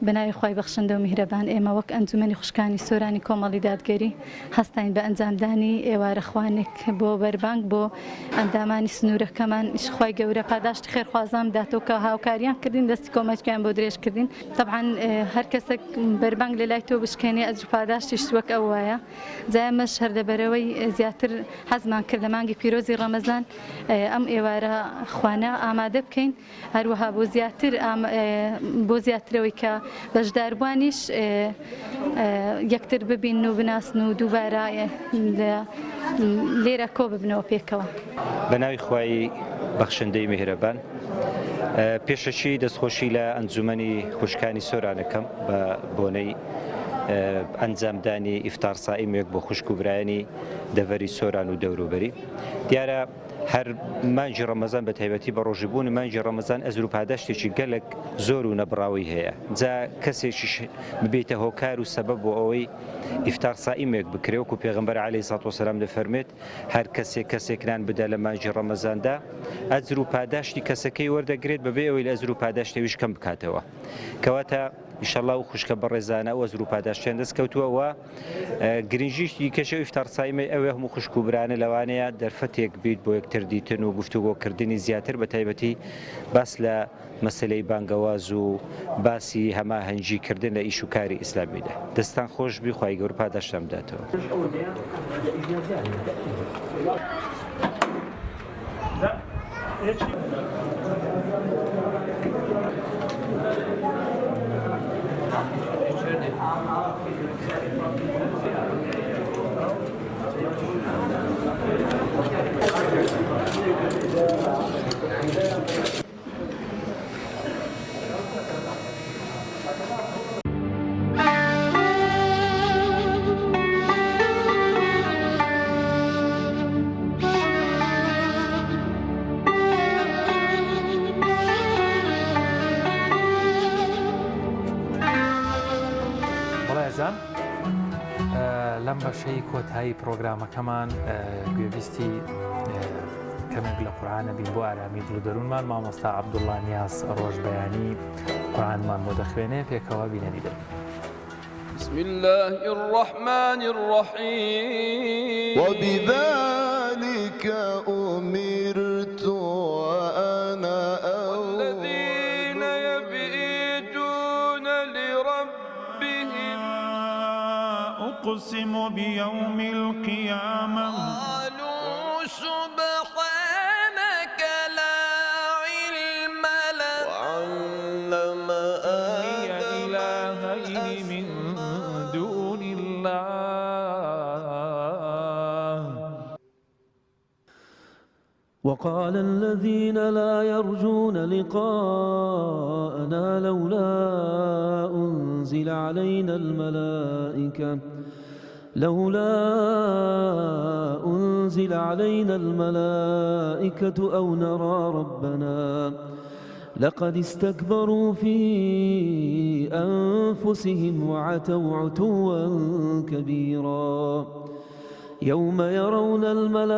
بەناوی خی بەخشندە و میهرەبان ئێمە وەک ئەنجومەنی خوشکانی سۆرانی کۆمەڵی دادگەری هەستین بە ئەنجامدانی ئێوارەخوانێک بۆ بەربانگ بۆ ئەندامانی سنوورەکەمان خی گەورە پاداشتی خێرخوازان بداتەوە کە هاوکاریان کردین دەستی کۆمەچیان بۆ درێژکردین طبعاً هەر کەسێک بەربانگ لە لای تۆ بشکێنێ ئەجر پاداشتیش وەک ئەو وایە جایمەش هەردەبەرەوەی زیاتر حەزمان کرد لە مانگی پیرۆزی ڕەمەزان ئەم ئێوارە خوانە ئامادە بکەین هەروەها بۆ زیاترەوەی کە بەشداربوانیش یەکتر ببین و بناسن و دووبارە لێرە کۆ ببنەوە پێکەوە. بەناوی خوای بەخشندەی میهرەبان پێشەچی دەستخۆشی لە ئەنجومەنی خوشکانی سۆرانەکەم بە بۆنەی ئەنجامدانی ئیفتار سائیمێک بۆ خوشک و برایانی دەڤەری سۆران و دەوروبەری دیارە هەر مانجی ڕەمەزان بە تایبەتی بە ڕۆژیبوون مانجی ڕەمەزان ئەزر و پاداشتێکی گەلک زۆر و نەبڕاوی هەیە جا کەسێکیش ببێتە هۆکار و سەبەب بۆ ئەوەی ئیفتار سائیمێک بکرێ وەکو پێغەمبەر عەلەیهی سەڵات وەسەلام دەفەرمێت هەر کەسێکیان بدە لە مانجی ڕەمەزاندا ئەجر و پاداشتی کەسەکەی وەردەگرێت بەبێ ئەوەی لە ئەجر و پاداشتەویش کەم بکاتەوە کەواتە ئینشەڵڵا و خوشکە بەڕێزانە و ئەجر و پاداشتیان دەستکەوتووەوە گرنگیشتی کەشە ئیفتار سائیمەی ئەوێ هەموو خوشک و برانە لەوانەیە دەرفەتێک بیت بۆ یەکتر دیتن و گفتوگۆکردنی زیاتر بە تایبەتی باس لە مەسلەی بانگەواز و باسی هەماهەنگیکردن لە ئیش و کاری ئیسلامیدا دەستان خۆش بی خوای گەورە پاداشتان بداتەوە. لەم بەشەی کۆتایی پرۆگرامەکەمان گوێبیستی کەمێک لە قورئانە بین بۆ ئارامی دڵ و دەروونمان مامۆستا عەبدوڵڵا نیاز ڕۆژبەیانی قورئانمان بۆ دەخوێنێ پێکەوە بینەری دەبێت. بسم الله الرحمن الرحيم وبذلك أمرت وأنا والذين يبيتون لربهم أقسم بيوم القيامة قالوا سبحانك لا علم لنا وعلم إلهين من دون الله. وقال الذين لا يرجون لقاءنا لولا أنزل علينا الملائكة أو نرى ربنا لقد استكبروا في أنفسهم وعتوا عتوا كبيرا. يوم يرون الملائكة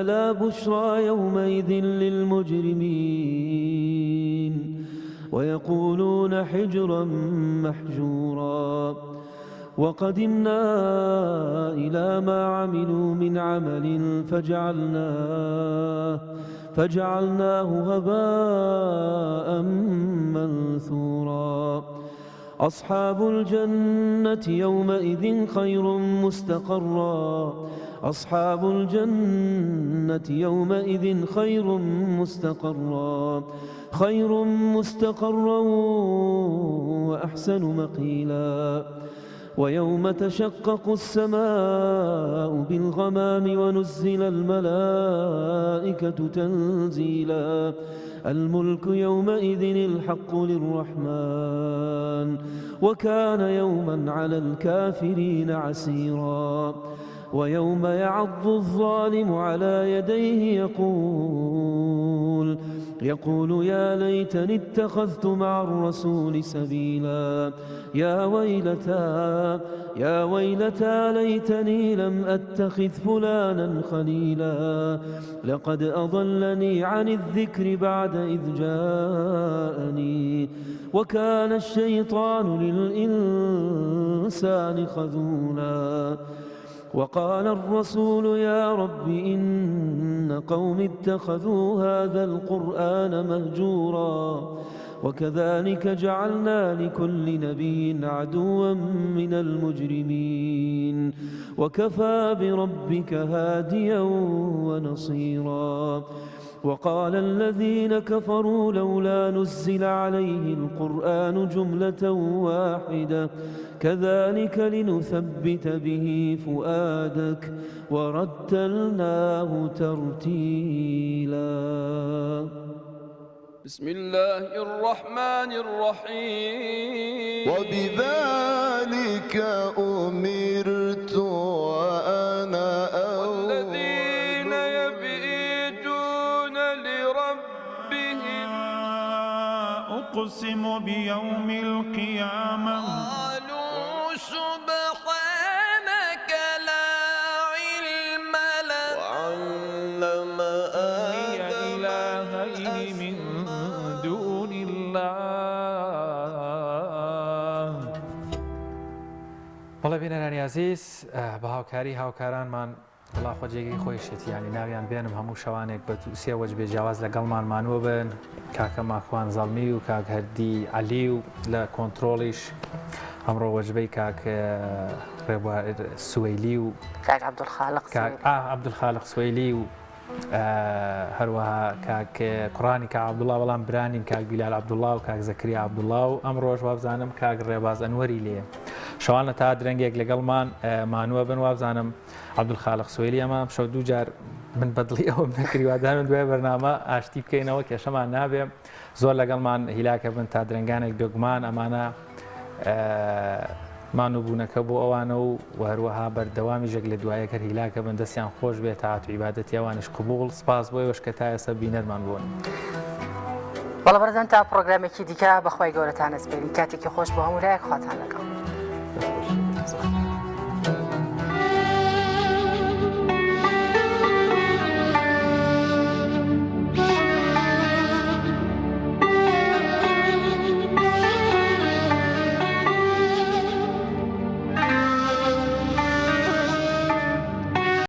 لا بشرى يومئذ للمجرمين ويقولون حجرا محجورا. وقدمنا إلى ما عملوا من عمل فجعلناه هباء منثورا. أصحاب الجنة يومئذ خير مستقرا وأحسن مقيلا. ويوم تشقق السماء بالغمام ونزل الملائكة تنزيلا. الملك يومئذ الحق للرحمن وكان يوما على الكافرين عسيرا. ويوم يعض الظالم على يديه يقول يا ليتني اتخذت مع الرسول سبيلا. يا ويلتى ليتني لم أتخذ فلانا خليلا لقد أضلني عن الذكر بعد إذ جاءني وكان الشيطان للإنسان خذولا. وقال الرسول يا رب إن قوم اتخذوا هذا القرآن مهجورا وكذلك جعلنا لكل نبي عدوا من المجرمين وكفى بربك هاديا ونصيرا. وقال الذين كفروا لولا نزل عليه القرآن جملة واحدة كذلك لنثبت به فؤادك ورتلناه ترتيلا. بسم الله الرحمن الرحيم وبذلك أمرت وأنا والذين يبيتون لربهم أقسم بيوم القيامة قالوا سبحانك لا علم لنا وعلم إلهين من دون الله. بەڵێ بینەرانی عزیز بە هاوکاری هاوکارانمان وڵا خۆجێگی خۆیشێتی ینی ناویان بێنم هەموو شەوانێک بە سێ وەجبێ جیاواز لەگەڵمان مانوە بن کاکە ماخوان زەڵمی و کاک هەردی عەلی و لە کۆنتڕۆڵیش ئەمڕۆ وەجبەی کاک سوەیلی و کاک عەبدولخالق سوەیلی و هەروەها کاک کوڕانی کاک عەبدوڵڵا بەڵام برانین کاک بیلال عەبدوڵڵا و کاک زەکریا عەبدوڵڵا و ئەمڕۆژ وابزانم کاک ڕێباز ئەنوەری لێیە شەوانە تا درەنگێک لەگەڵمان مانووە بن وابزانم عەبدولخالق سوەیلی ئەمە شەو دوو جار من بەدڵی ئەوم نەکردیوادانم دوای بەرنامە ئاشتی بکەینەوە کێشەمان نابێ زۆر لەگەڵمان هیلاکە بن تا درەنگانێک بێگومان ئەمانە مانووبوونەکە بۆ ئەوانە و هەروەها بەردەوامی ژێک لە دوایەکە هیلاکە بن دەستیان خۆش بێت تاعات و عیبادەتی ئەوانیش قبوڵ سپاس بۆی وەشکە تا ئێستا بینەرمان بوون. بەڵێ بەرەزان تا پرۆگرامێکی دیکە بەخوای گەورەتان ئەسپێرین کاتێکی خۆش بۆ هەموو لایەک خواتان لەگەڵ.